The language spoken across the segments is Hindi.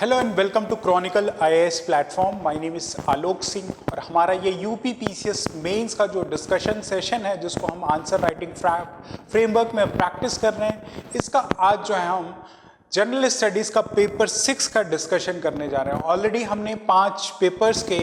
Hello and welcome to Chronicle IAS platform. My name is Alok Singh और हमारा ये यूपी पीसीएस मेंस का जो डिस्कशन सेशन है जिसको हम आंसर राइटिंग फ्रेमवर्क में प्रैक्टिस कर रहे हैं, इसका आज जो है हम जनरल स्टडीज़ का पेपर 6 का डिस्कशन करने जा रहे हैं। ऑलरेडी हमने 5 पेपर्स के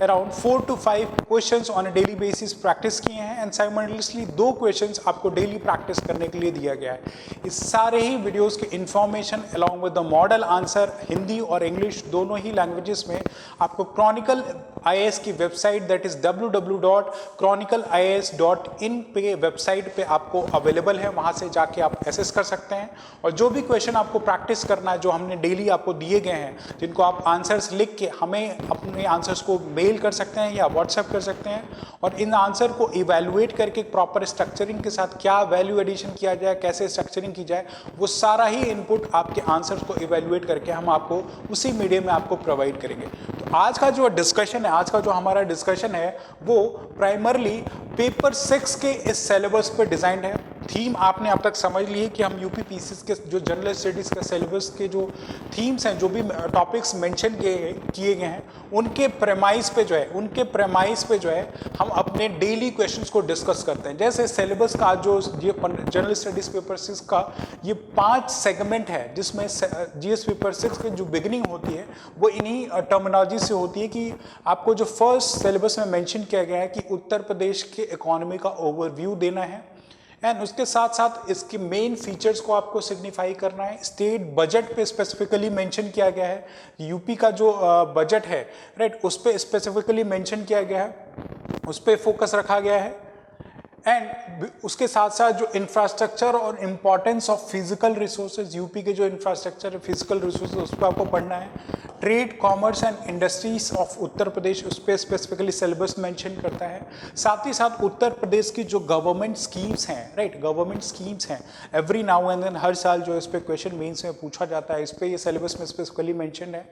around 4 to 5 questions on a daily basis practice किए हैं एंड साइमल्टेनियसली 2 क्वेश्चंस आपको डेली प्रैक्टिस करने के लिए दिया गया है। इस सारे ही वीडियोस के information along with the model answer Hindi और इंग्लिश दोनों ही लैंग्वेजेस में आपको क्रॉनिकल आईएएस की वेबसाइट दैट इज www.chronicleias.in पे वेबसाइट पे आपको अवेलेबल है, वहाँ से जाके आप एसेस कर सकते हैं। और जो भी क्वेश्चन आपको प्रैक्टिस करना है, जो हमने डेली आपको दिए गए हैं, जिनको आप आंसर्स लिख के हमें अपने आंसर्स को मेल कर सकते हैं या व्हाट्सएप कर सकते हैं और इन आंसर को इवैल्यूएट करके प्रॉपर स्ट्रक्चरिंग के साथ क्या वैल्यू एडिशन किया जाए, कैसे स्ट्रक्चरिंग की जाए, वो सारा ही इनपुट आपके आंसर्स को इवैल्यूएट करके हम आपको उसी मीडियम में आपको प्रोवाइड करेंगे। तो आज का जो डिस्कशन है, आज का जो हमारा डिस्कशन है वो प्राइमरली पेपर 6 के इस सिलेबस पर डिजाइंड है। थीम आपने अब तक समझ ली है कि हम यूपी पीसीएस के जो जनरल स्टडीज़ के सिलेबस के जो थीम्स हैं, जो भी टॉपिक्स मेंशन किए गए हैं, उनके प्रेमाइस पे जो है हम अपने डेली क्वेश्चंस को डिस्कस करते हैं। जैसे सिलेबस का जो ये जनरल स्टडीज़ पेपर 6 का ये 5 सेगमेंट है, जिसमें जीएस पेपर 6 की जो बिगिनिंग होती है वो इन्हीं टर्मिनोलॉजी से होती है कि आपको जो फर्स्ट सिलेबस में मेंशन किया गया है कि उत्तर प्रदेश के इकोनॉमी का ओवरव्यू देना है एंड उसके साथ साथ इसके मेन फीचर्स को आपको सिग्निफाई करना है। स्टेट बजट पे स्पेसिफिकली मेंशन किया गया है, यूपी का जो बजट है राइट, उस पर स्पेसिफिकली मेंशन किया गया है, उस पर फोकस रखा गया है। एंड उसके साथ साथ जो इंफ्रास्ट्रक्चर और importance of physical resources, UP के जो इंफ्रास्ट्रक्चर फिजिकल रिसोर्सेज उस पर आपको पढ़ना है। Trade, commerce and industries of Uttar Pradesh, उस पर स्पेसिफिकली सिलेबस मेंशन करता है। साथ ही साथ उत्तर प्रदेश की जो गवर्नमेंट स्कीम्स हैं राइट, गवर्नमेंट स्कीम्स हैं, एवरी नाउ एंड देन हर साल जो इस पर क्वेश्चन मेंस में पूछा जाता है, इस पर ये सिलेबस में स्पेसिफिकली मेंशन है।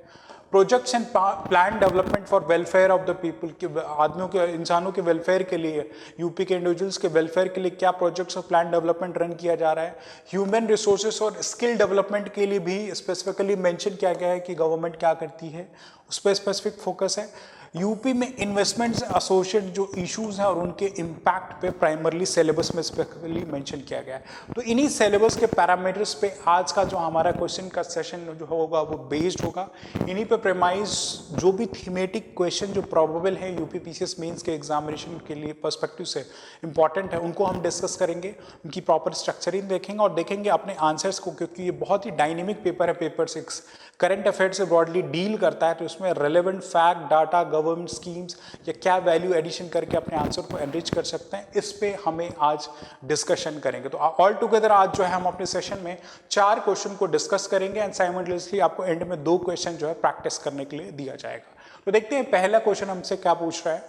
Projects and plan development for welfare of the people, के आदमियों के, इंसानों के वेलफेयर के लिए, यूपी के इंडिविजुअल्स के वेलफेयर के लिए क्या प्रोजेक्ट्स और प्लान डेवलपमेंट रन किया जा रहा है। ह्यूमन रिसोर्सेस और स्किल डेवलपमेंट के लिए भी स्पेसिफिकली मेंशन किया गया है कि गवर्नमेंट क्या करती है, उस पर स्पेसिफिक फोकस है। यूपी में इन्वेस्टमेंट से एसोसिएट जो इश्यूज हैं और उनके इम्पैक्ट पे प्राइमरली सिलेबस में स्पेसिफिकली मेंशन किया गया है। तो इन्हीं सिलेबस के पैरामीटर्स पे आज का जो हमारा क्वेश्चन का सेशन जो होगा वो बेस्ड होगा। इन्हीं पे प्रेमाइज जो भी थीमेटिक क्वेश्चन जो प्रोबेबल है यूपी पीसीएस मेंस के एग्जामिनेशन के लिए पर्सपेक्टिव से इंपॉर्टेंट है, उनको हम डिस्कस करेंगे, उनकी प्रॉपर स्ट्रक्चरिंग देखेंगे और देखेंगे अपने आंसर्स को, क्योंकि ये बहुत ही डायनेमिक पेपर है। पेपर 6 करंट अफेयर से ब्रॉडली डील करता है, तो इसमें relevant fact, data, government schemes या क्या वैल्यू एडिशन करके अपने आंसर को एनरिच कर सकते हैं, इस पे हमें आज डिस्कशन करेंगे। तो ऑल टुगेदर आज जो है हम अपने सेशन में 4 क्वेश्चन को डिस्कस करेंगे एंड साइमल्टेनियसली आपको एंड में 2 क्वेश्चन जो है प्रैक्टिस करने के लिए दिया जाएगा। तो देखते हैं पहला क्वेश्चन हमसे क्या पूछ रहा है।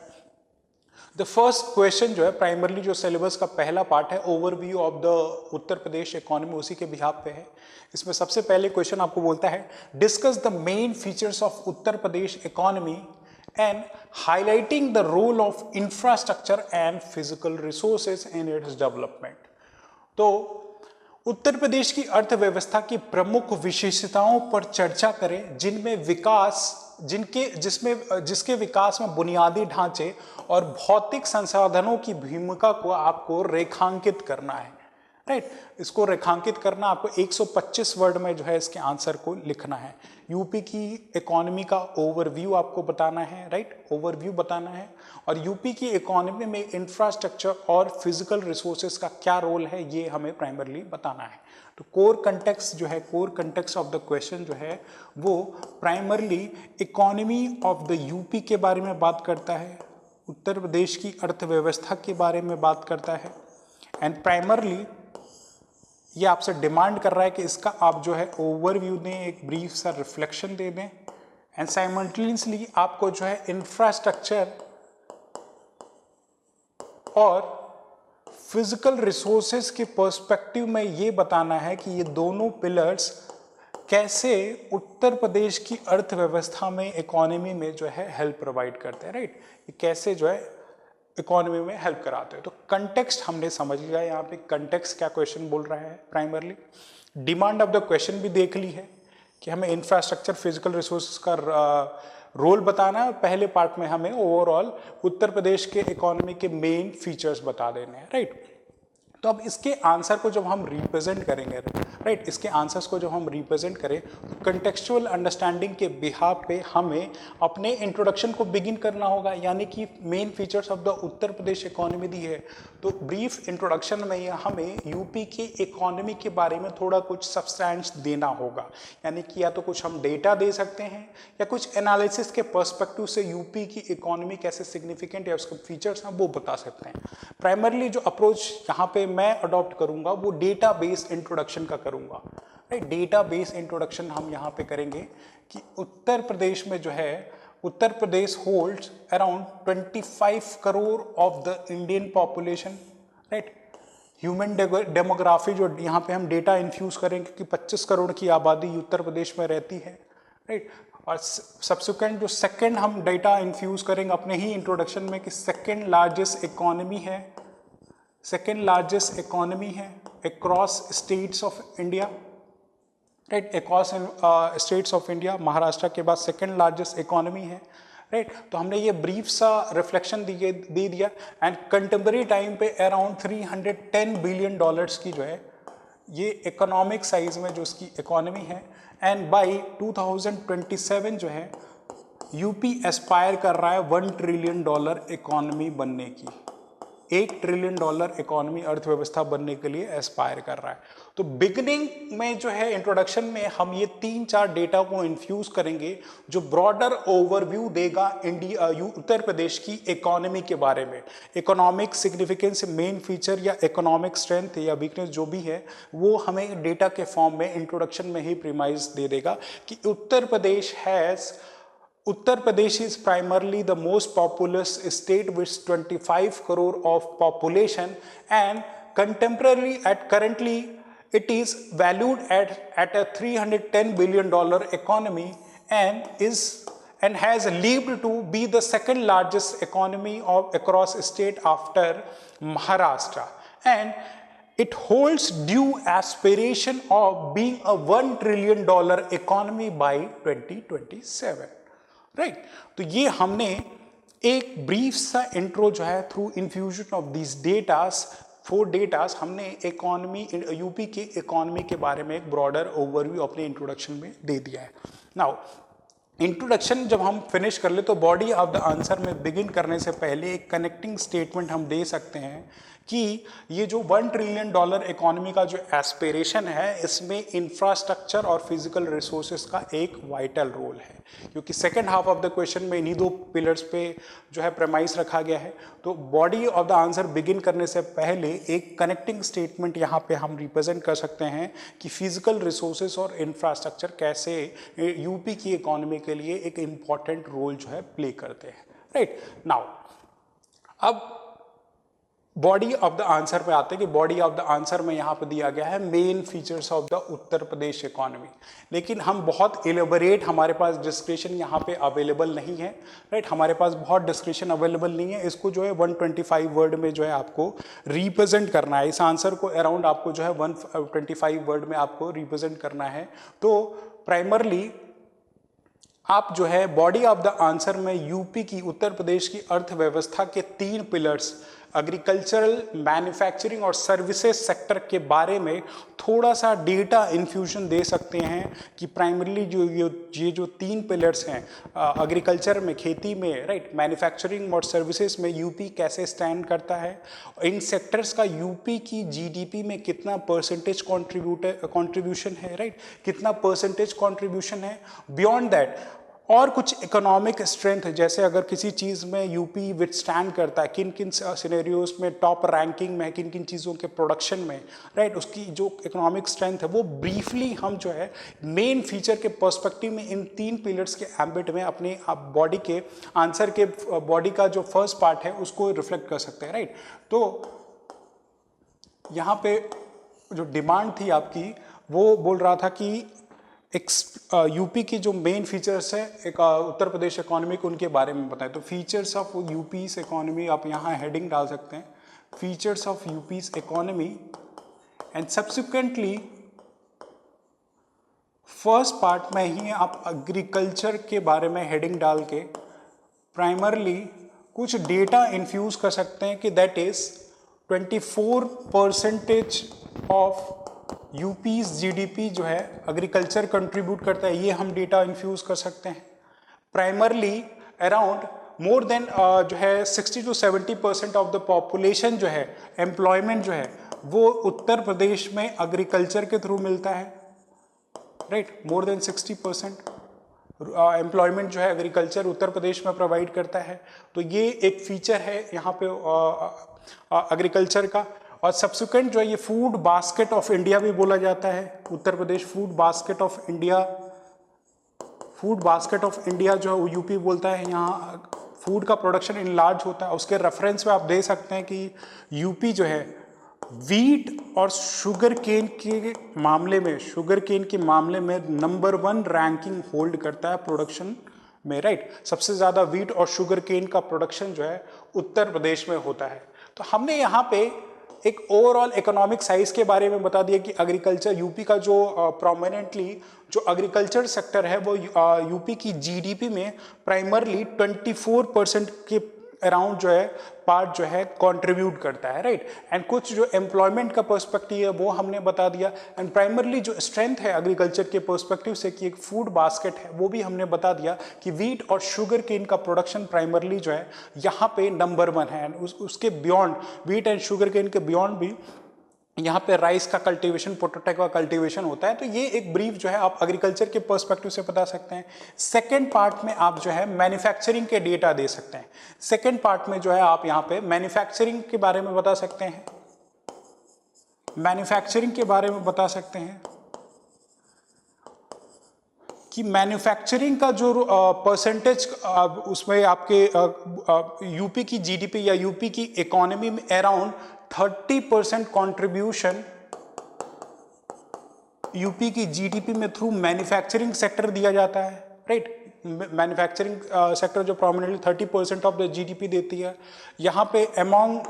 द फर्स्ट क्वेश्चन जो है प्राइमरली जो सिलेबस का पहला पार्ट है, overview of the Uttar Pradesh economy, उसी के बिहाफ पे है। इसमें सबसे पहले क्वेश्चन आपको बोलता है discuss the main features of Uttar Pradesh economy and highlighting the role of infrastructure and physical resources in its development. तो उत्तर प्रदेश की अर्थव्यवस्था की प्रमुख विशेषताओं पर चर्चा करें जिसके विकास में बुनियादी ढांचे और भौतिक संसाधनों की भूमिका को आपको रेखांकित करना है राइट। इसको रेखांकित करना आपको 125 वर्ड में जो है इसके आंसर को लिखना है। यूपी की इकोनॉमी का ओवरव्यू आपको बताना है राइट, ओवरव्यू बताना है। और यूपी की इकोनॉमी में इंफ्रास्ट्रक्चर और फिजिकल रिसोर्सेज का क्या रोल है, ये हमें प्राइमरली बताना है। तो कोर कंटेक्स्ट जो है, core context of the question जो है वो primarily economy of the UP के बारे में बात करता है, उत्तर प्रदेश की अर्थव्यवस्था के बारे में बात करता है एंड प्राइमरली ये आपसे डिमांड कर रहा है कि इसका आप जो है ओवरव्यू दें, एक ब्रीफ सा रिफ्लेक्शन दे दें एंड साइमल्टेनियसली आपको जो है इंफ्रास्ट्रक्चर और फिजिकल रिसोर्सेज के पर्सपेक्टिव में ये बताना है कि ये दोनों पिलर्स कैसे उत्तर प्रदेश की अर्थव्यवस्था में, इकोनॉमी में जो है हेल्प प्रोवाइड करते हैं राइट, ये कैसे जो है इकोनॉमी में हेल्प कराते हैं। तो कंटेक्स्ट हमने समझ लिया, यहाँ पे कंटेक्स्ट क्या क्वेश्चन बोल रहा है primarily. Demand of the question भी देख ली है कि हमें इंफ्रास्ट्रक्चर फिजिकल रिसोर्सेज का रोल बताना है। पहले पार्ट में हमें ओवरऑल उत्तर प्रदेश के इकोनॉमी के मेन फीचर्स बता देने हैं, राइट। तो अब इसके आंसर को जब हम रिप्रेजेंट करेंगे, राइट, इसके आंसर्स को जब हम रिप्रेजेंट करें तो कंटेक्चुअल अंडरस्टैंडिंग के बिहाफ पे हमें अपने इंट्रोडक्शन को बिगिन करना होगा, यानी कि main features of the Uttar Pradesh economy दी है। तो ब्रीफ इंट्रोडक्शन में हमें यूपी के इकोनॉमी के बारे में थोड़ा कुछ सब्सटेंस देना होगा, यानी कि या तो कुछ हम डेटा दे सकते हैं या कुछ एनालिसिस के पर्सपेक्टिव से यूपी की इकोनॉमी कैसे सिग्निफिकेंट या उसके फीचर्स हैं वो बता सकते हैं। प्राइमरली जो अप्रोच यहाँ पे मैं अडॉप्ट करूंगा वो डेटा बेस्ड इंट्रोडक्शन का करूंगा, राइट। डेटा बेस्ड इंट्रोडक्शन हम यहाँ पे करेंगे कि उत्तर प्रदेश में जो है, Uttar Pradesh holds around 25 crore of the Indian population, right. Human demography जो यहाँ पे हम डेटा इन्फ्यूज करेंगे कि 25 करोड़ की आबादी उत्तर प्रदेश में रहती है, राइट। और सब्सिक्वेंट जो सेकंड हम डेटा इन्फ्यूज करेंगे अपने ही इंट्रोडक्शन में कि सेकंड लार्जेस्ट इकोनॉमी है, सेकेंड लार्जेस्ट इकोनॉमी है across states of India, right. Across states of India Maharashtra के बाद सेकेंड लार्जेस्ट इकोनॉमी है, राइट। तो हमने ये ब्रीफ सा रिफ्लेक्शन दे दिया एंड कंटेम्पररी टाइम पे अराउंड 310 बिलियन डॉलर्स की जो है ये इकोनॉमिक साइज में जो उसकी इकोनॉमी है। एंड बाय 2027 जो है यूपी एस्पायर कर रहा है $1 ट्रिलियन इकोनॉमी बनने की, $1 ट्रिलियन इकोनॉमी अर्थव्यवस्था बनने के लिए एस्पायर कर रहा है। तो बिगिनिंग में जो है इंट्रोडक्शन में हम ये 3-4 डेटा को इन्फ्यूज करेंगे जो ब्रॉडर ओवरव्यू देगा इंडिया उत्तर प्रदेश की इकोनॉमी के बारे में। इकोनॉमिक सिग्निफिकेंस, मेन फीचर या इकोनॉमिक स्ट्रेंथ या वीकनेस जो भी है वो हमें डेटा के फॉर्म में इंट्रोडक्शन में ही प्रीमाइज दे देगा कि Uttar Pradesh is primarily the most populous state with 25 crore of population and currently it is valued at a $310 billion economy and has lived to be the second largest economy across state after Maharashtra, and it holds due aspiration of being a $1 trillion economy by 2027, right. तो ये हमने एक ब्रीफ सा इंट्रो जो है through infusion of this datas, 4 datas हमने इकोनॉमी यूपी के इकोनॉमी के बारे में एक ब्रॉडर ओवरव्यू अपने इंट्रोडक्शन में दे दिया है। नाउ इंट्रोडक्शन जब हम फिनिश कर ले तो बॉडी ऑफ द आंसर में बिगिन करने से पहले एक कनेक्टिंग स्टेटमेंट हम दे सकते हैं कि ये जो $1 ट्रिलियन इकोनॉमी का जो एस्पिरेशन है इसमें इंफ्रास्ट्रक्चर और फिजिकल रिसोर्सेज का एक वाइटल रोल है, क्योंकि second half of the question में इन्हीं 2 पिलर्स पे जो है प्रेमाइस रखा गया है। तो body of the answer begin करने से पहले एक कनेक्टिंग स्टेटमेंट यहाँ पे हम रिप्रेजेंट कर सकते हैं कि फिजिकल रिसोर्सेज और इंफ्रास्ट्रक्चर कैसे यूपी की इकोनॉमी के लिए एक इम्पॉर्टेंट रोल जो है प्ले करते हैं, राइट। नाउ अब बॉडी ऑफ द आंसर पे आते हैं कि बॉडी ऑफ द आंसर में यहाँ पे दिया गया है main features of the Uttar Pradesh economy, लेकिन हम बहुत एलेबोरेट हमारे पास डिस्क्रिप्शन यहाँ पे अवेलेबल नहीं है, राइट। हमारे पास बहुत डिस्क्रिप्शन अवेलेबल नहीं है, इसको जो है 125 वर्ड में जो है आपको रिप्रेजेंट करना है। इस आंसर को अराउंड आपको जो है 125 वर्ड में आपको रिप्रेजेंट करना है। तो प्राइमरली आप जो है बॉडी ऑफ द आंसर में यूपी की उत्तर प्रदेश की अर्थव्यवस्था के 3 पिलर्स एग्रीकल्चरल, मैन्युफैक्चरिंग और सर्विसेज सेक्टर के बारे में थोड़ा सा डेटा इन्फ्यूजन दे सकते हैं कि प्राइमरीली ये जो 3 पिलर्स हैं एग्रीकल्चर में, खेती में, राइट, मैन्युफैक्चरिंग और सर्विसेज में यूपी कैसे स्टैंड करता है, इन सेक्टर्स का यूपी की जीडीपी में कितना परसेंटेज कॉन्ट्रीब्यूशन है, राइट, कितना परसेंटेज कॉन्ट्रीब्यूशन है। बियॉन्ड दैट और कुछ इकोनॉमिक स्ट्रेंथ है, जैसे अगर किसी चीज़ में यूपी विथस्टैंड करता है, किन किन सिनेरियोज में टॉप रैंकिंग में है, किन किन चीज़ों के प्रोडक्शन में, राइट, उसकी जो इकोनॉमिक स्ट्रेंथ है वो ब्रीफली हम जो है मेन फीचर के पर्सपेक्टिव में इन 3 पिलर्स के एम्बिट में अपने बॉडी के आंसर के बॉडी का जो फर्स्ट पार्ट है उसको रिफ्लेक्ट कर सकते हैं, राइट। तो यहाँ पे जो डिमांड थी आपकी वो बोल रहा था कि यूपी की जो मेन फीचर्स है एक उत्तर प्रदेश इकोनॉमी को उनके बारे में बताएं। तो फीचर्स ऑफ यूपी's इकोनॉमी आप यहाँ हेडिंग डाल सकते हैं, features of UP's economy, and subsequently first part में ही आप एग्रीकल्चर के बारे में हेडिंग डाल के प्राइमरली कुछ डेटा इन्फ्यूज कर सकते हैं कि दैट इज 24% ऑफ यूपीज जीडीपी जो है एग्रीकल्चर कंट्रीब्यूट करता है, ये हम डेटा इन्फ्यूज कर सकते हैं। प्राइमरली अराउंड मोर देन जो है 60 to 70% ऑफ द पॉपुलेशन जो है, एम्प्लॉयमेंट जो है वो उत्तर प्रदेश में एग्रीकल्चर के थ्रू मिलता है, राइट। मोर देन 60% एम्प्लॉयमेंट जो है एग्रीकल्चर उत्तर प्रदेश में प्रोवाइड करता है। तो ये एक फीचर है यहाँ पे एग्रीकल्चर का। और सब्सिक्वेंट जो है ये फूड बास्केट ऑफ इंडिया भी बोला जाता है, Uttar Pradesh food basket of India. Food basket of India जो है यूपी बोलता है, यहाँ फूड का प्रोडक्शन इन लार्ज होता है। उसके रेफरेंस में आप दे सकते हैं कि यूपी जो है वीट और शुगर केन के मामले में नंबर 1 रैंकिंग होल्ड करता है प्रोडक्शन में, राइट। सबसे ज़्यादा वीट और शुगर केन का प्रोडक्शन जो है उत्तर प्रदेश में होता है। तो हमने यहाँ पे एक ओवरऑल इकोनॉमिक साइज के बारे में बता दिया कि एग्रीकल्चर यूपी का जो प्रोमिनेंटली जो एग्रीकल्चर सेक्टर है वो यूपी की जीडीपी में प्राइमरली 24% के अराउंड जो है पार्ट जो है कंट्रीब्यूट करता है, राइट। एंड कुछ जो एम्प्लॉयमेंट का पर्सपेक्टिव है वो हमने बता दिया। एंड प्राइमरली जो स्ट्रेंथ है एग्रीकल्चर के पर्सपेक्टिव से कि एक फूड बास्केट है वो भी हमने बता दिया कि वीट और शुगर केन का प्रोडक्शन प्राइमरली जो है यहाँ पे नंबर 1 है। एंड उसके beyond wheat and sugar cane के बियॉन्ड भी यहाँ पे राइस का कल्टीवेशन, पोटैटो का कल्टीवेशन होता है। तो ये एक ब्रीफ जो है आप एग्रीकल्चर के पर्सपेक्टिव से बता सकते हैं। सेकंड पार्ट में आप जो है मैन्युफैक्चरिंग के डेटा दे सकते हैं। सेकंड पार्ट में जो है आप यहाँ पे मैन्युफैक्चरिंग के बारे में बता सकते हैं, मैन्युफैक्चरिंग के बारे में बता सकते हैं कि मैन्युफैक्चरिंग का जो परसेंटेज उसमें आपके यूपी की जीडीपी या यूपी की इकोनॉमी में अराउंड 30% कंट्रीब्यूशन यूपी की जीडीपी में थ्रू मैन्युफैक्चरिंग सेक्टर दिया जाता है, राइट। मैन्युफैक्चरिंग सेक्टर जो प्रोमिनेंटली 30% ऑफ द जीडीपी देती है। यहाँ पे among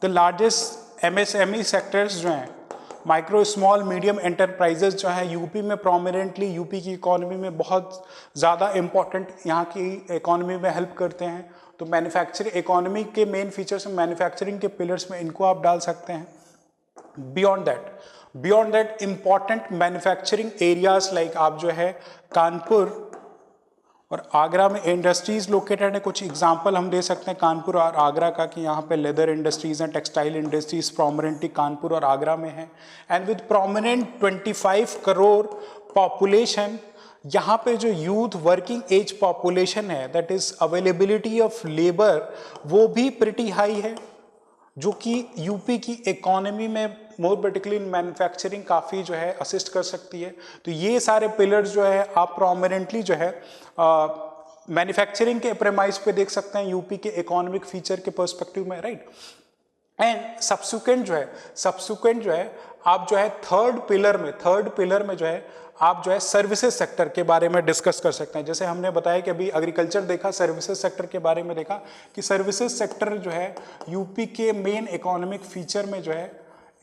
the largest MSME sectors जो हैं, माइक्रो स्मॉल मीडियम एंटरप्राइजेस जो है यूपी में प्रोमिनेंटली यूपी की इकोनॉमी में बहुत ज़्यादा इम्पॉर्टेंट यहाँ की इकोनॉमी में हेल्प करते हैं। तो मैन्युफैक्चरिंग इकोनॉमी के मेन फीचर्स मैन्युफैक्चरिंग के पिलर्स में इनको आप डाल सकते हैं। Beyond that important manufacturing areas like आप जो है कानपुर और आगरा में इंडस्ट्रीज लोकेटेड है। कुछ एग्जांपल हम दे सकते हैं कानपुर और आगरा का कि यहाँ पे लेदर इंडस्ट्रीज हैं, टेक्सटाइल इंडस्ट्रीज प्रोमिनेंटली कानपुर और आगरा में है। And with prominent 25 crore population, यहाँ पे जो यूथ वर्किंग एज पॉपुलेशन है that is availability of labour वो भी प्रिटी हाई है, जो कि यूपी की इकोनॉमी में मोर पर्टिकुलरली इन मैन्युफैक्चरिंग काफ़ी जो है असिस्ट कर सकती है। तो ये सारे पिलर्स जो है आप प्रोमिनेंटली जो है मैन्युफैक्चरिंग के प्रेमाइज पे देख सकते हैं यूपी के इकोनॉमिक फीचर के पर्सपेक्टिव में, राइट। एंड सब्सिक्वेंट जो है आप जो है थर्ड पिलर में जो है आप जो है सर्विसेज सेक्टर के बारे में डिस्कस कर सकते हैं। जैसे हमने बताया कि अभी एग्रीकल्चर देखा, सर्विसेज सेक्टर के बारे में देखा कि सर्विसेज सेक्टर जो है यूपी के मेन इकोनॉमिक फीचर में जो है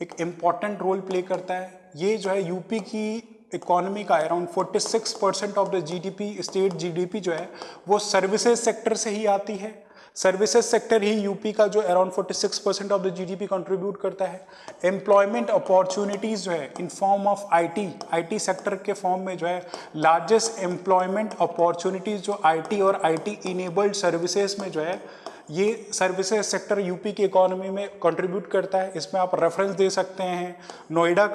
एक इम्पॉर्टेंट रोल प्ले करता है। ये जो है यूपी की इकोनॉमी का around 46% of the GDP, state GDP जो है वो सर्विसेज सेक्टर से ही आती है। सर्विसेज सेक्टर ही यूपी का जो around 46% of the GDP contribute करता है। एम्प्लॉयमेंट अपॉर्चुनिटीज़ जो है in form of IT sector के फॉर्म में जो है लार्जेस्ट एम्प्लॉयमेंट अपॉर्चुनिटीज़ जो आईटी और आईटी इनेबल्ड सर्विसेज में जो है ये सर्विसेज सेक्टर यूपी की इकोनॉमी में कंट्रीब्यूट करता है। इसमें आप रेफरेंस दे सकते हैं नोएडा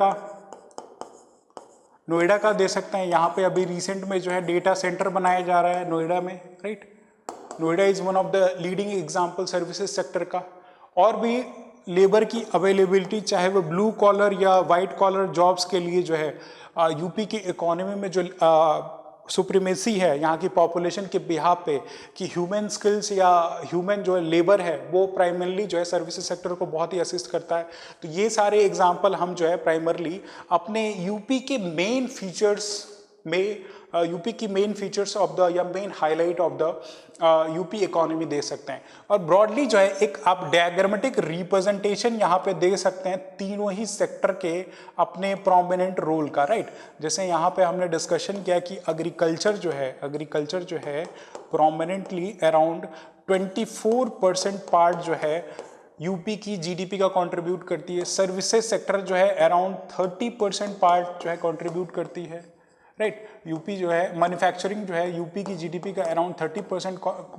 का दे सकते हैं। यहाँ पे अभी रिसेंट में जो है डेटा सेंटर बनाया जा रहा है नोएडा में, right. Noida is one of the leading example services sector का। और भी लेबर की अवेलेबिलिटी चाहे वो ब्लू कॉलर या वाइट कॉलर जॉब्स के लिए जो है यूपी की इकोनॉमी में जो सुप्रीमेसी है यहाँ की पॉपुलेशन के बिहाफ पे कि ह्यूमन स्किल्स या ह्यूमन जो लेबर है वो प्राइमरली जो है सर्विसेज सेक्टर को बहुत ही असिस्ट करता है। तो ये सारे एग्जांपल हम जो है प्राइमरली अपने यूपी के मेन फीचर्स यूपी की मेन फीचर्स ऑफ द या main highlight of the UP economy they सकते हैं। और ब्रॉडली जो है एक आप डायग्रामेटिक रिप्रेजेंटेशन यहाँ पे दे सकते हैं तीनों ही सेक्टर के अपने प्रोमिनेंट रोल का, राइट। जैसे यहाँ पे हमने डिस्कशन किया कि एग्रीकल्चर जो है प्रोमिनेंटली अराउंड 24% पार्ट जो है यूपी की जीडीपी का कंट्रीब्यूट करती है। सर्विसेज सेक्टर जो है अराउंड 30% पार्ट जो है कंट्रीब्यूट करती है, राइट। यूपी जो है मैन्युफैक्चरिंग जो है यूपी की जीडीपी का अराउंड 30%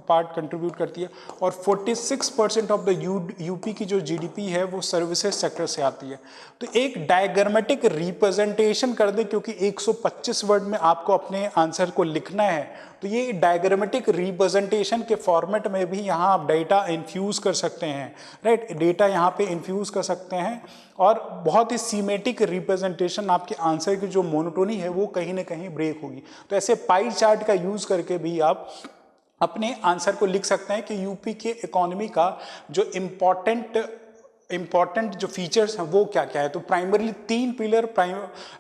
पार्ट कंट्रीब्यूट करती है और 46% ऑफ द यूपी की जो जीडीपी है वो सर्विसेज सेक्टर से आती है। तो एक डायग्रामेटिक रिप्रेजेंटेशन कर दें, क्योंकि 125 वर्ड में आपको अपने आंसर को लिखना है, तो ये डायग्रामेटिक रिप्रेजेंटेशन के फॉर्मेट में भी यहाँ आप डेटा इन्फ्यूज कर सकते हैं, राइट। डेटा यहाँ पे इन्फ्यूज कर सकते हैं और बहुत ही सीमेटिक रिप्रेजेंटेशन आपके आंसर की जो मोनोटोनी है वो कहीं ना कहीं ब्रेक होगी। तो ऐसे पाई चार्ट का यूज करके भी आप अपने आंसर को लिख सकते हैं कि यूपी के इकोनॉमी का जो इंपॉर्टेंट जो फीचर्स हैं वो क्या क्या है। तो primarily 3 pillar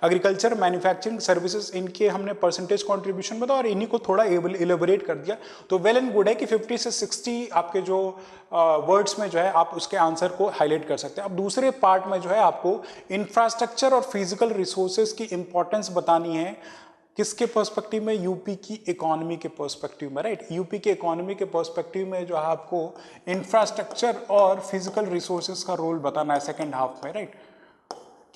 agriculture, manufacturing, services, इनके हमने परसेंटेज कंट्रीब्यूशन बताया और इन्हीं को थोड़ा इलेबोरेट कर दिया। तो वेल एंड गुड है कि 50 से 60 आपके जो वर्ड्स में जो है आप उसके आंसर को हाईलाइट कर सकते हैं। अब दूसरे पार्ट में जो है आपको इंफ्रास्ट्रक्चर और फिजिकल रिसोर्सेज की इंपॉर्टेंस बतानी है। किसके पर्सपेक्टिव में? यूपी की इकोनॉमी के पर्सपेक्टिव में, राइट। यूपी के इकोनॉमी के पर्सपेक्टिव में जो है आपको इंफ्रास्ट्रक्चर और फिजिकल रिसोर्सेज का रोल बताना है सेकेंड हाफ में, राइट,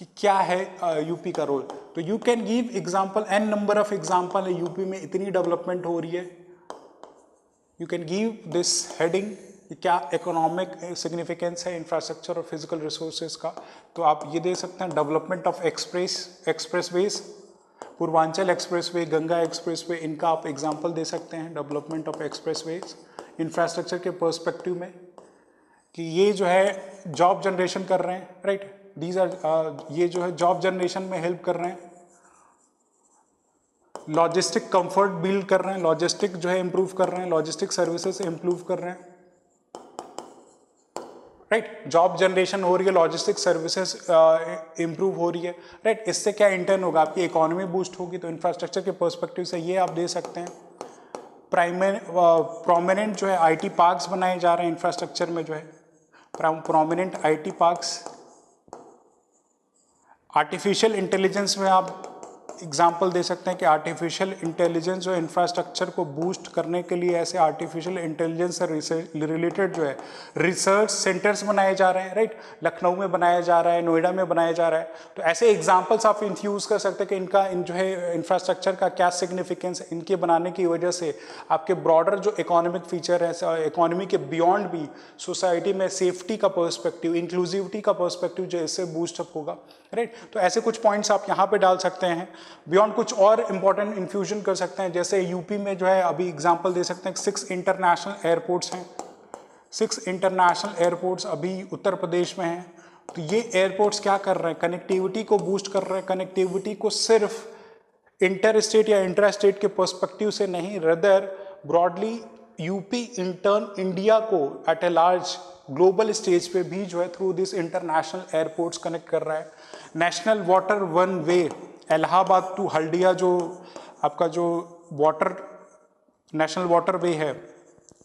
कि क्या है यूपी का रोल। तो you can give example, an number of example है, यूपी में इतनी डेवलपमेंट हो रही है। You can give this heading, क्या इकोनॉमिक सिग्निफिकेंस है इंफ्रास्ट्रक्चर और फिजिकल रिसोर्सेज का। तो आप ये दे सकते हैं, development of expressways, Purvanchal expressway, Ganga expressway, इनका आप एग्जांपल दे सकते हैं। डेवलपमेंट ऑफ एक्सप्रेसवेज इंफ्रास्ट्रक्चर के पर्सपेक्टिव में कि ये जो है जॉब जनरेशन कर रहे हैं, राइट। दीज आर ये जो है जॉब जनरेशन में हेल्प कर रहे हैं, लॉजिस्टिक कंफर्ट बिल्ड कर रहे हैं, लॉजिस्टिक जो है इंप्रूव कर रहे हैं, लॉजिस्टिक सर्विसेज इंप्रूव कर रहे हैं, राइट। जॉब जनरेशन हो रही है, लॉजिस्टिक सर्विसेज इंप्रूव हो रही है, राइट। इससे क्या इंटर्न होगा, आपकी इकोनॉमी बूस्ट होगी। तो इंफ्रास्ट्रक्चर के पर्सपेक्टिव से ये आप दे सकते हैं। प्रोमिनेंट जो है आईटी पार्क्स बनाए जा रहे हैं इंफ्रास्ट्रक्चर में, जो है prominent IT parks. Artificial intelligence में आप एग्जाम्पल दे सकते हैं कि आर्टिफिशियल इंटेलिजेंस जो इंफ्रास्ट्रक्चर को बूस्ट करने के लिए ऐसे आर्टिफिशियल इंटेलिजेंस से रिलेटेड जो है रिसर्च सेंटर्स बनाए जा रहे हैं, राइट। लखनऊ में बनाया जा रहा है, नोएडा में बनाया जा रहा है। तो ऐसे एग्जाम्पल्स आप इन्फ्यूज कर सकते हैं कि इनका जो है इंफ्रास्ट्रक्चर का क्या सिग्निफिकेंस है। इनके बनाने की वजह से आपके ब्रॉडर जो इकोनॉमिक फीचर है, इकोनॉमी के बियॉन्ड भी सोसाइटी में सेफ्टी का पर्सपेक्टिव, इंक्लूसिविटी का पर्सपेक्टिव जो इससे बूस्टअप होगा, राइट। तो ऐसे कुछ पॉइंट्स आप यहाँ पे डाल सकते हैं। बियॉन्ड कुछ और इंपॉर्टेंट इन्फ्यूजन कर सकते हैं, जैसे यूपी में जो है अभी एग्जांपल दे सकते हैं 6 इंटरनेशनल एयरपोर्ट्स हैं। 6 इंटरनेशनल एयरपोर्ट्स अभी उत्तर प्रदेश में हैं। तो ये एयरपोर्ट्स क्या कर रहे हैं? कनेक्टिविटी को बूस्ट कर रहे हैं। कनेक्टिविटी को सिर्फ इंटर स्टेट या इंट्रा स्टेट के पर्सपेक्टिव से नहीं, rather broadly UP in turn India को at a large global stage पे भी जो है through this international airports connect कर रहा है। National water one way Allahabad to Haldia, जो आपका जो वाटर नेशनल वाटर वे है,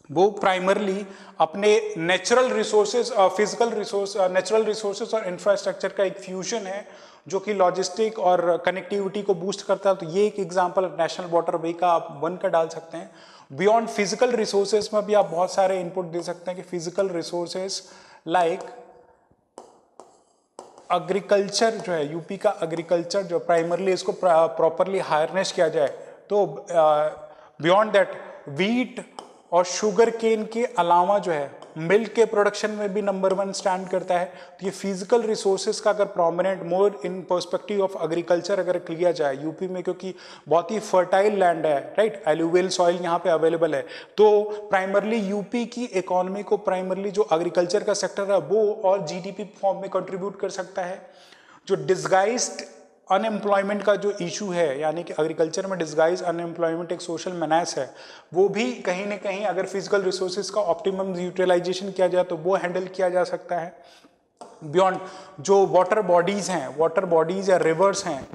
वो प्राइमरली अपने natural resources, physical resource, natural resources और इंफ्रास्ट्रक्चर का एक फ्यूजन है जो कि लॉजिस्टिक और कनेक्टिविटी को बूस्ट करता है। तो ये एक एग्जांपल नेशनल वाटर वे का आप वन का डाल सकते हैं। बियॉन्ड फिजिकल रिसोर्सेज में भी आप बहुत सारे इनपुट दे सकते हैं कि फिजिकल रिसोर्सेज लाइक एग्रीकल्चर जो है, यूपी का एग्रीकल्चर जो प्राइमरली इसको प्रॉपरली हार्नेस किया जाए। तो बियॉन्ड दैट व्हीट और शुगर केन के अलावा जो है मिल्क के प्रोडक्शन में भी नंबर 1 स्टैंड करता है। तो ये फिजिकल रिसोर्सेज का अगर prominent more in perspective of agriculture अगर किया जाए यूपी में, क्योंकि बहुत ही फर्टाइल लैंड है, राइट, एलुवियल सॉइल यहाँ पे अवेलेबल है। तो प्राइमरली यूपी की इकोनॉमी को प्राइमरली जो एग्रीकल्चर का सेक्टर है वो और जीडीपी फॉर्म में कंट्रीब्यूट कर सकता है। जो डिस्गाइज्ड अनएम्प्लॉयमेंट का जो इशू है, यानी कि एग्रीकल्चर में डिस्गाइज अनएम्प्लॉयमेंट एक सोशल मेनास है, वो भी कहीं ना कहीं अगर फिजिकल रिसोर्सेज का ऑप्टिमम यूटिलाइजेशन किया जाए तो वो हैंडल किया जा सकता है। बियॉन्ड जो वाटर बॉडीज हैं, वाटर बॉडीज या रिवर्स हैं,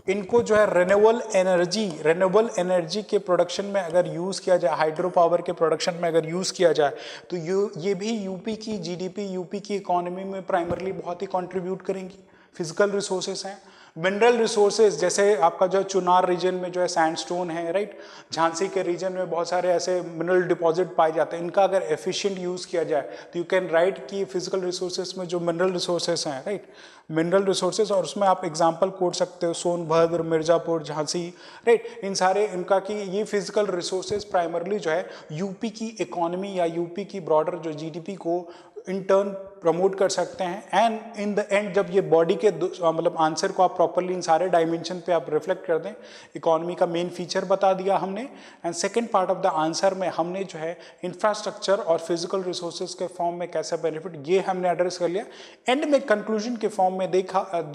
इनको जो है रेन्यूएबल एनर्जी के प्रोडक्शन में अगर यूज़ किया जाए, हाइड्रो पावर के प्रोडक्शन में अगर यूज़ किया जाए तो ये भी यूपी की जीडीपी, यूपी की इकोनॉमी में प्राइमरली बहुत ही कंट्रीब्यूट करेंगी। फिजिकल रिसोर्सेस हैं, मिनरल रिसोर्सेज, जैसे आपका जो चुनार रीजन में जो है सैंडस्टोन है, राइट, झांसी के रीजन में बहुत सारे ऐसे मिनरल डिपॉजिट पाए जाते हैं। इनका अगर एफिशिएंट यूज़ किया जाए तो यू कैन राइट कि फिजिकल रिसोर्सेज में जो मिनरल रिसोर्सेज हैं, राइट, मिनरल रिसोर्सेज, और उसमें आप एग्जांपल कोट सकते हो सोनभद्र, मिर्ज़ापुर, झांसी, राइट, इन सारे इनका कि ये फिजिकल रिसोर्सेज प्राइमरली जो है यूपी की इकोनॉमी या यूपी की ब्रॉडर जो जीडीपी को इन टर्न प्रमोट कर सकते हैं। एंड इन द एंड जब ये बॉडी के मतलब आंसर को आप प्रॉपरली इन सारे डायमेंशन पे आप रिफ्लेक्ट कर दें, इकोनॉमी का मेन फीचर बता दिया हमने, and second part of the answer में हमने जो है इंफ्रास्ट्रक्चर और फिजिकल रिसोर्सेज के फॉर्म में कैसा बेनिफिट, ये हमने एड्रेस कर लिया। एंड में कंक्लूजन के फॉर्म में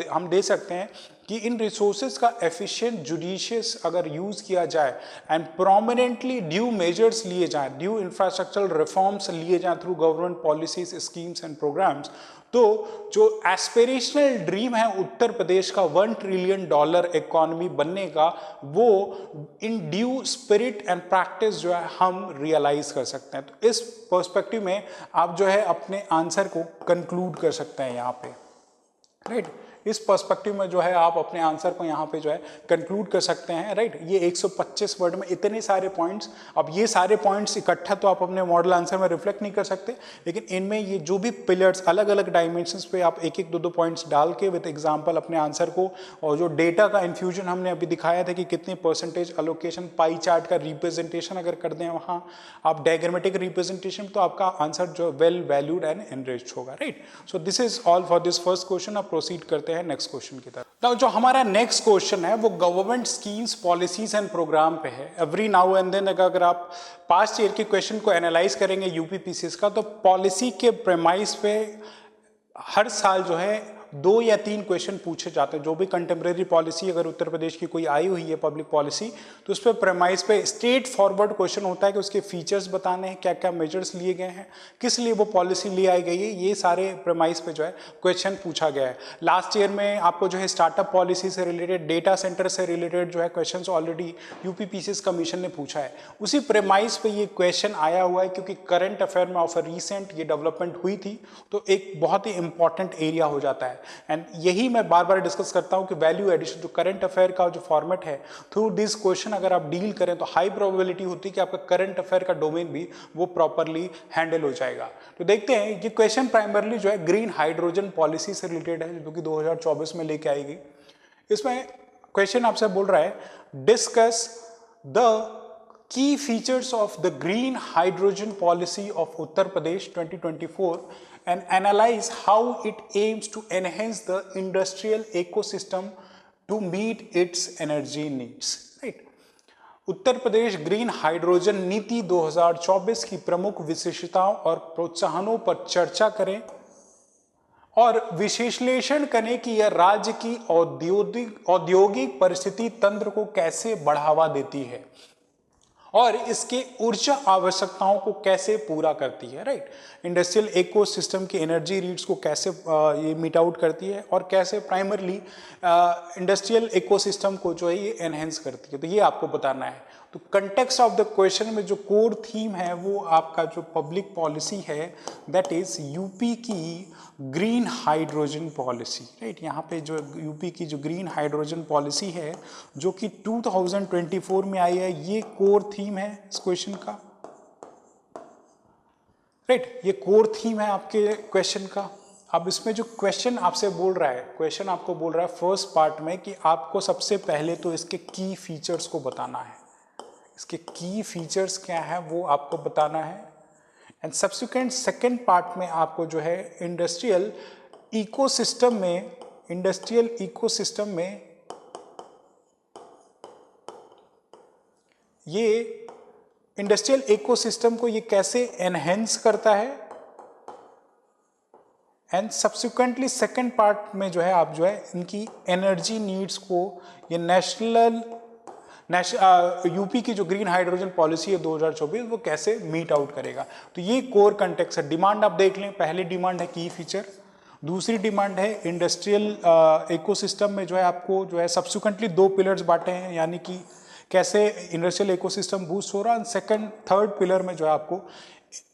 हम दे सकते हैं कि इन रिसोर्सेज का एफिशिएंट जुडिशियस अगर यूज़ किया जाए एंड प्रोमिनेंटली ड्यू मेजर्स लिए जाएं, ड्यू इंफ्रास्ट्रक्चरल रिफॉर्म्स लिए जाएं through government policies, schemes and programs, तो जो एस्पिरेशनल ड्रीम है उत्तर प्रदेश का $1 ट्रिलियन इकोनॉमी बनने का, वो in due spirit and practice जो है हम रियलाइज कर सकते हैं। तो इस पर्सपेक्टिव में आप जो है अपने आंसर को कंक्लूड कर सकते हैं यहाँ पे, राइट। इस पर्सपेक्टिव में जो है आप अपने आंसर को यहाँ पे जो है कंक्लूड कर सकते हैं, राइट। ये 125 वर्ड में इतने सारे पॉइंट्स, अब ये सारे पॉइंट्स इकट्ठा तो आप अपने मॉडल आंसर में रिफ्लेक्ट नहीं कर सकते, लेकिन इनमें ये जो भी पिलर्स अलग अलग डायमेंशंस पे आप एक एक दो पॉइंट्स डाल के विद एग्जांपल अपने आंसर को, और जो डेटा का इन्फ्यूजन हमने अभी दिखाया था कि कितनी परसेंटेज अलोकेशन, पाई चार्ट का रिप्रेजेंटेशन अगर कर दें वहाँ आप डायग्रामेटिक रिप्रेजेंटेशन, तो आपका आंसर जो वेल वैल्यूड एंड एनरिच्ड होगा, right. So this is all for this first question. अब प्रोसीड करते हैं नेक्स्ट क्वेश्चन की तरफ। नाउ जो हमारा नेक्स्ट क्वेश्चन है वो government schemes, policies and program पे है। एवरी नाउ एंड देन अगर आप पास्ट ईयर के क्वेश्चन को एनालाइज करेंगे यूपीपीसीएस का, तो पॉलिसी के प्रेमाइस पे हर साल जो है 2 या 3 क्वेश्चन पूछे जाते हैं। जो भी कंटेम्प्रेरी पॉलिसी अगर उत्तर प्रदेश की कोई आई हुई है पब्लिक पॉलिसी, तो उस पर प्रेमाइस पे स्ट्रेट फॉरवर्ड क्वेश्चन होता है कि उसके फीचर्स बताने हैं, क्या क्या मेजर्स लिए गए हैं, किस लिए वो पॉलिसी ले आई गई है, ये सारे प्रेमाइस पे जो है क्वेश्चन पूछा गया है। लास्ट ईयर में आपको जो है स्टार्टअप पॉलिसी से रिलेटेड, डेटा सेंटर से रिलेटेड जो है क्वेश्चन ऑलरेडी यूपीपीसीएस कमीशन ने पूछा है। उसी प्रेमाइस पे ये क्वेश्चन आया हुआ है क्योंकि करंट अफेयर में ऑफ रिसेंट ये डेवलपमेंट हुई थी, तो एक बहुत ही इंपॉर्टेंट एरिया हो जाता है। एंड यही मैं बार बार डिस्कस करता हूं कि वैल्यू एडिशन जो करंट अफेयर का जो फॉर्मेट है, थ्रू दिस क्वेश्चन अगर आप डील करें तो हाई प्रोबेबिलिटी होती है कि आपका करंट अफेयर का डोमेन भी वो प्रॉपरली हैंडल हो जाएगा। तो देखते हैं, ये क्वेश्चन प्राइमरली जो है ग्रीन हाइड्रोजन पॉलिसी से रिलेटेड है, जो कि 2024 में लेके आएगी। इसमें क्वेश्चन आपसे बोल रहा है, discuss the key features of the green hydrogen policy of Uttar Pradesh 2024 and analyze how it aims to enhance the industrial ecosystem to meet its energy needs. Right? Uttar Pradesh green hydrogen नीति 2024 की प्रमुख विशेषताओं और प्रोत्साहनों पर चर्चा करें और विश्लेषण करें कि यह राज्य की औद्योगिक परिस्थिति तंत्र को कैसे बढ़ावा देती है और इसके ऊर्जा आवश्यकताओं को कैसे पूरा करती है, राइट। इंडस्ट्रियल इकोसिस्टम की एनर्जी नीड्स को कैसे ये मीट आउट करती है और कैसे प्राइमरली इंडस्ट्रियल इकोसिस्टम को जो है ये एनहेंस करती है, तो ये आपको बताना है। तो कंटेक्स्ट ऑफ द क्वेश्चन में जो कोर थीम है वो आपका जो पब्लिक पॉलिसी है, दैट इज यूपी की ग्रीन हाइड्रोजन पॉलिसी, राइट। यहाँ पे जो यूपी की जो ग्रीन हाइड्रोजन पॉलिसी है जो कि 2024 में आई है, ये कोर थीम है इस क्वेश्चन का, राइट। ये कोर थीम है आपके क्वेश्चन का। अब इसमें जो क्वेश्चन आपसे बोल रहा है, क्वेश्चन आपको बोल रहा है फर्स्ट पार्ट में कि आपको सबसे पहले तो इसके की फीचर्स को बताना है, इसके की फीचर्स क्या है वो आपको बताना है। एंड सब्सिक्वेंट सेकेंड पार्ट में आपको जो है इंडस्ट्रियल इकोसिस्टम में ये इंडस्ट्रियल इकोसिस्टम को ये कैसे एनहेंस करता है। एंड सब्सिक्वेंटली सेकेंड पार्ट में जो है आप जो है इनकी एनर्जी नीड्स को ये यूपी की जो ग्रीन हाइड्रोजन पॉलिसी है 2024 वो कैसे मीट आउट करेगा। तो ये कोर कंटेक्स्ट है। डिमांड आप देख लें, पहली डिमांड है की फीचर, दूसरी डिमांड है इंडस्ट्रियल इकोसिस्टम में जो है आपको जो है सब्सिक्वेंटली 2 पिलर्स बांटे हैं, यानी कि कैसे इंडस्ट्रियल इकोसिस्टम बूस्ट हो रहा है। सेकंड थर्ड पिलर में जो है आपको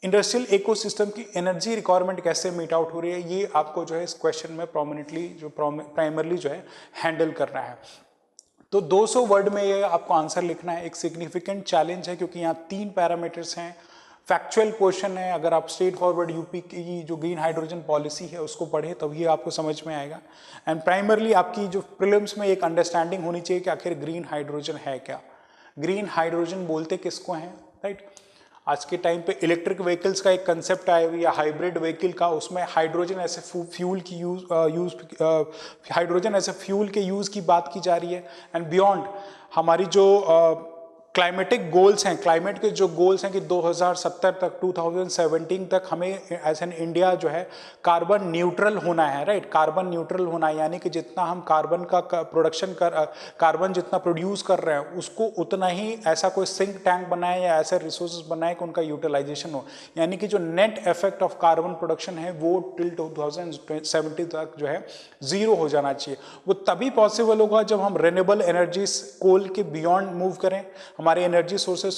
इंडस्ट्रियल इकोसिस्टम की एनर्जी रिक्वायरमेंट कैसे मीट आउट हो रही है, ये आपको जो है इस क्वेश्चन में प्रोमिनेंटली जो प्राइमरली जो है हैंडल करना है। तो 200 वर्ड में ये आपको आंसर लिखना है। एक सिग्निफिकेंट चैलेंज है क्योंकि यहाँ 3 पैरामीटर्स हैं, फैक्चुअल क्वेश्चन है। अगर आप स्ट्रेट फॉरवर्ड यूपी की जो ग्रीन हाइड्रोजन पॉलिसी है उसको पढ़े तब ये आपको समझ में आएगा। एंड प्राइमरली आपकी जो प्रीलिम्स में एक अंडरस्टैंडिंग होनी चाहिए कि आखिर ग्रीन हाइड्रोजन है क्या, ग्रीन हाइड्रोजन बोलते किसको हैं, राइट। आज के टाइम पे इलेक्ट्रिक व्हीकल्स का एक कंसेप्ट आया हुआ या हाइब्रिड व्हीकल का, उसमें हाइड्रोजन एज ए फ्यूल की हाइड्रोजन एज ए फ्यूल के यूज़ की बात की जा रही है। एंड बियॉन्ड हमारी जो क्लाइमेटिक गोल्स हैं, क्लाइमेट के जो गोल्स हैं कि 2070 तक 2017 तक हमें एज एन इंडिया जो है कार्बन न्यूट्रल होना है, राइट। कार्बन न्यूट्रल होना है यानी कि जितना हम कार्बन का प्रोडक्शन कार्बन जितना प्रोड्यूस कर रहे हैं उसको उतना ही ऐसा कोई सिंक टैंक बनाए या ऐसे रिसोर्सेज बनाए कि उनका यूटिलाइजेशन हो, यानी कि जो net effect of carbon production है वो टिल 2070 तक जो है 0 हो जाना चाहिए। वो तभी पॉसिबल होगा जब हम रिन्यूएबल एनर्जीज कोल के बियॉन्ड मूव करें, हमारे एनर्जी सोर्सेस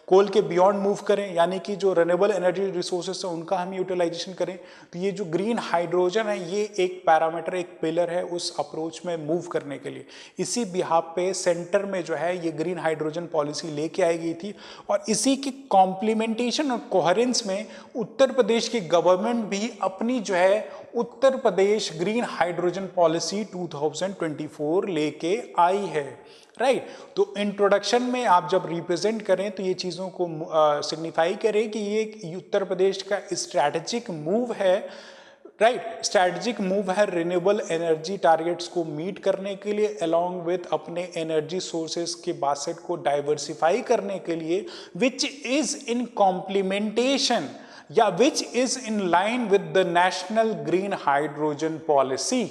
कोल के बियॉन्ड मूव करें, यानी कि जो रिन्यूएबल एनर्जी रिसोर्सेस है उनका हम यूटिलाइजेशन करें। तो ये जो ग्रीन हाइड्रोजन है ये एक पैरामीटर, एक पिलर है उस अप्रोच में मूव करने के लिए। इसी बिहाफ पे सेंटर में जो है ये ग्रीन हाइड्रोजन पॉलिसी लेके आई गई थी और इसी की कॉम्प्लीमेंटेशन और कोहेरेंस में उत्तर प्रदेश की गवर्नमेंट भी अपनी जो है उत्तर प्रदेश ग्रीन हाइड्रोजन पॉलिसी 2024 लेके आई है, राइट। तो इंट्रोडक्शन में आप जब रिप्रेजेंट करें तो ये चीज़ों को सिग्निफाई करें कि ये उत्तर प्रदेश का स्ट्रैटेजिक मूव है, राइट। स्ट्रैटेजिक मूव है रिन्यूएबल एनर्जी टारगेट्स को मीट करने के लिए, अलॉन्ग विथ अपने एनर्जी सोर्सेस के बास्केट को डाइवर्सिफाई करने के लिए, विच इज इन कॉम्प्लीमेंटेशन या which is in line with the national green hydrogen policy,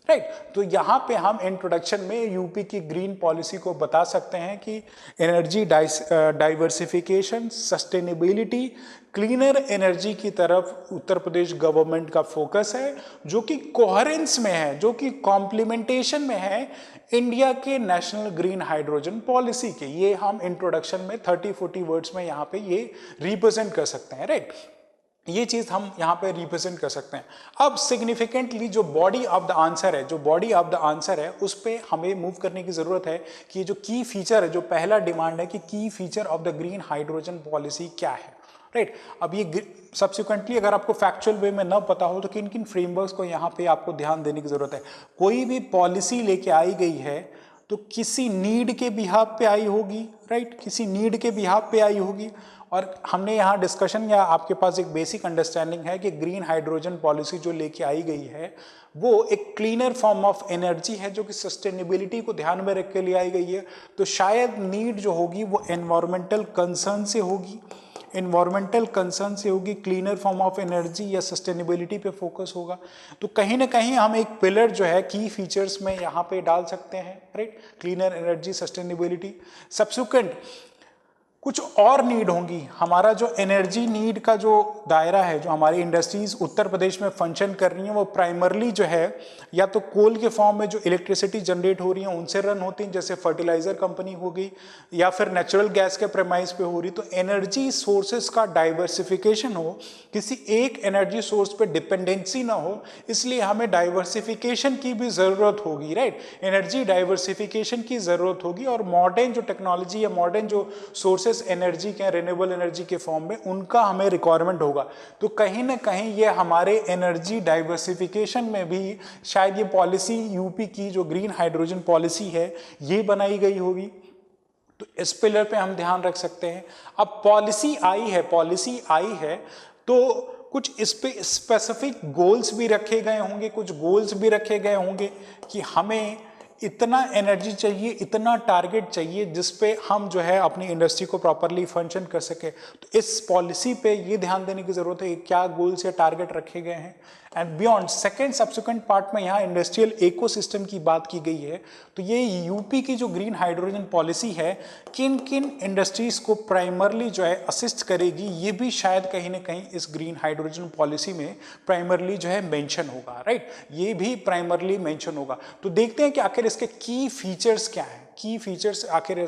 right. तो यहाँ पे हम इंट्रोडक्शन में यूपी की ग्रीन पॉलिसी को बता सकते हैं कि energy diversification, sustainability, cleaner energy की तरफ उत्तर प्रदेश गवर्नमेंट का फोकस है, जो कि कोहेरेंस में है, जो कि कॉम्प्लीमेंटेशन में है इंडिया के नेशनल ग्रीन हाइड्रोजन पॉलिसी के। ये हम इंट्रोडक्शन में 30-40 वर्ड्स में यहाँ पे ये रिप्रेजेंट कर सकते हैं, राइट। ये चीज हम यहाँ पे रिप्रेजेंट कर सकते हैं। अब सिग्निफिकेंटली जो बॉडी ऑफ द आंसर है, जो बॉडी ऑफ द आंसर है उस पे हमें मूव करने की जरूरत है कि ये जो की फीचर है, जो पहला डिमांड है कि की feature of the green hydrogen policy क्या है, राइट। अब ये सब्सिक्वेंटली अगर आपको फैक्चुअल वे में न पता हो तो किन किन फ्रेमवर्क्स को यहाँ पे आपको ध्यान देने की जरूरत है। कोई भी पॉलिसी लेके आई गई है तो किसी नीड के बिहाफ पे आई होगी, राइट, किसी नीड के बिहाफ पे आई होगी। और हमने यहाँ डिस्कशन या आपके पास एक बेसिक अंडरस्टैंडिंग है कि ग्रीन हाइड्रोजन पॉलिसी जो लेके आई गई है वो एक क्लीनर फॉर्म ऑफ एनर्जी है जो कि सस्टेनेबिलिटी को ध्यान में रख के ले आई गई है। तो शायद नीड जो होगी वो एनवायरमेंटल कंसर्न से होगी, एनवायरमेंटल कंसर्न से होगी, क्लीनर फॉर्म ऑफ एनर्जी या सस्टेनेबिलिटी पे फोकस होगा। तो कहीं ना कहीं हम एक पिलर जो है की फीचर्स में यहाँ पे डाल सकते हैं, right, cleaner energy, sustainability. Subsequent कुछ और नीड होंगी। हमारा जो एनर्जी नीड का जो दायरा है, जो हमारी इंडस्ट्रीज उत्तर प्रदेश में फंक्शन कर रही हैं वो प्राइमरली जो है या तो कोल के फॉर्म में जो इलेक्ट्रिसिटी जनरेट हो रही है उनसे रन होती हैं, जैसे फर्टिलाइजर कंपनी हो गई, या फिर नेचुरल गैस के प्रेमाइज पे हो रही। तो एनर्जी सोर्सेज का डाइवर्सिफिकेशन हो, किसी एक एनर्जी सोर्स पे डिपेंडेंसी ना हो, इसलिए हमें डाइवर्सिफिकेशन की भी ज़रूरत होगी, राइट। एनर्जी डाइवर्सिफिकेशन की ज़रूरत होगी और मॉडर्न जो टेक्नोलॉजी या मॉडर्न जो सोर्सेज एनर्जी के, रिन्यूएबल एनर्जी के फॉर्म में उनका हमें रिक्वायरमेंट होगा। तो कहीं ना कहीं ये हमारे एनर्जी डाइवर्सिफिकेशन में भी शायद ये पॉलिसी यूपी की जो ग्रीन हाइड्रोजन पॉलिसी है ये बनाई गई होगी। तो इस पिलर पे हम ध्यान रख सकते हैं। अब पॉलिसी आई है तो कुछ इस पे स्पेसिफिक गोल्स भी रखे गए होंगे, कुछ गोल्स भी रखे गए होंगे कि हमें इतना एनर्जी चाहिए, इतना टारगेट चाहिए जिस पे हम जो है अपनी इंडस्ट्री को प्रॉपरली फंक्शन कर सके। तो इस पॉलिसी पे ये ध्यान देने की जरूरत है कि क्या गोल्स या टारगेट रखे गए हैं। And beyond second subsequent part में यहाँ इंडस्ट्रियल इकोसिस्टम की बात की गई है। तो ये यूपी की जो ग्रीन हाइड्रोजन पॉलिसी है किन किन इंडस्ट्रीज को प्राइमरली जो है असिस्ट करेगी, ये भी शायद कहीं ना कहीं इस ग्रीन हाइड्रोजन पॉलिसी में प्राइमरली जो है मेंशन होगा, राइट, ये भी प्राइमरली मेंशन होगा। तो देखते हैं कि आखिर इसके की फीचर्स क्या हैं, की फीचर्स आखिर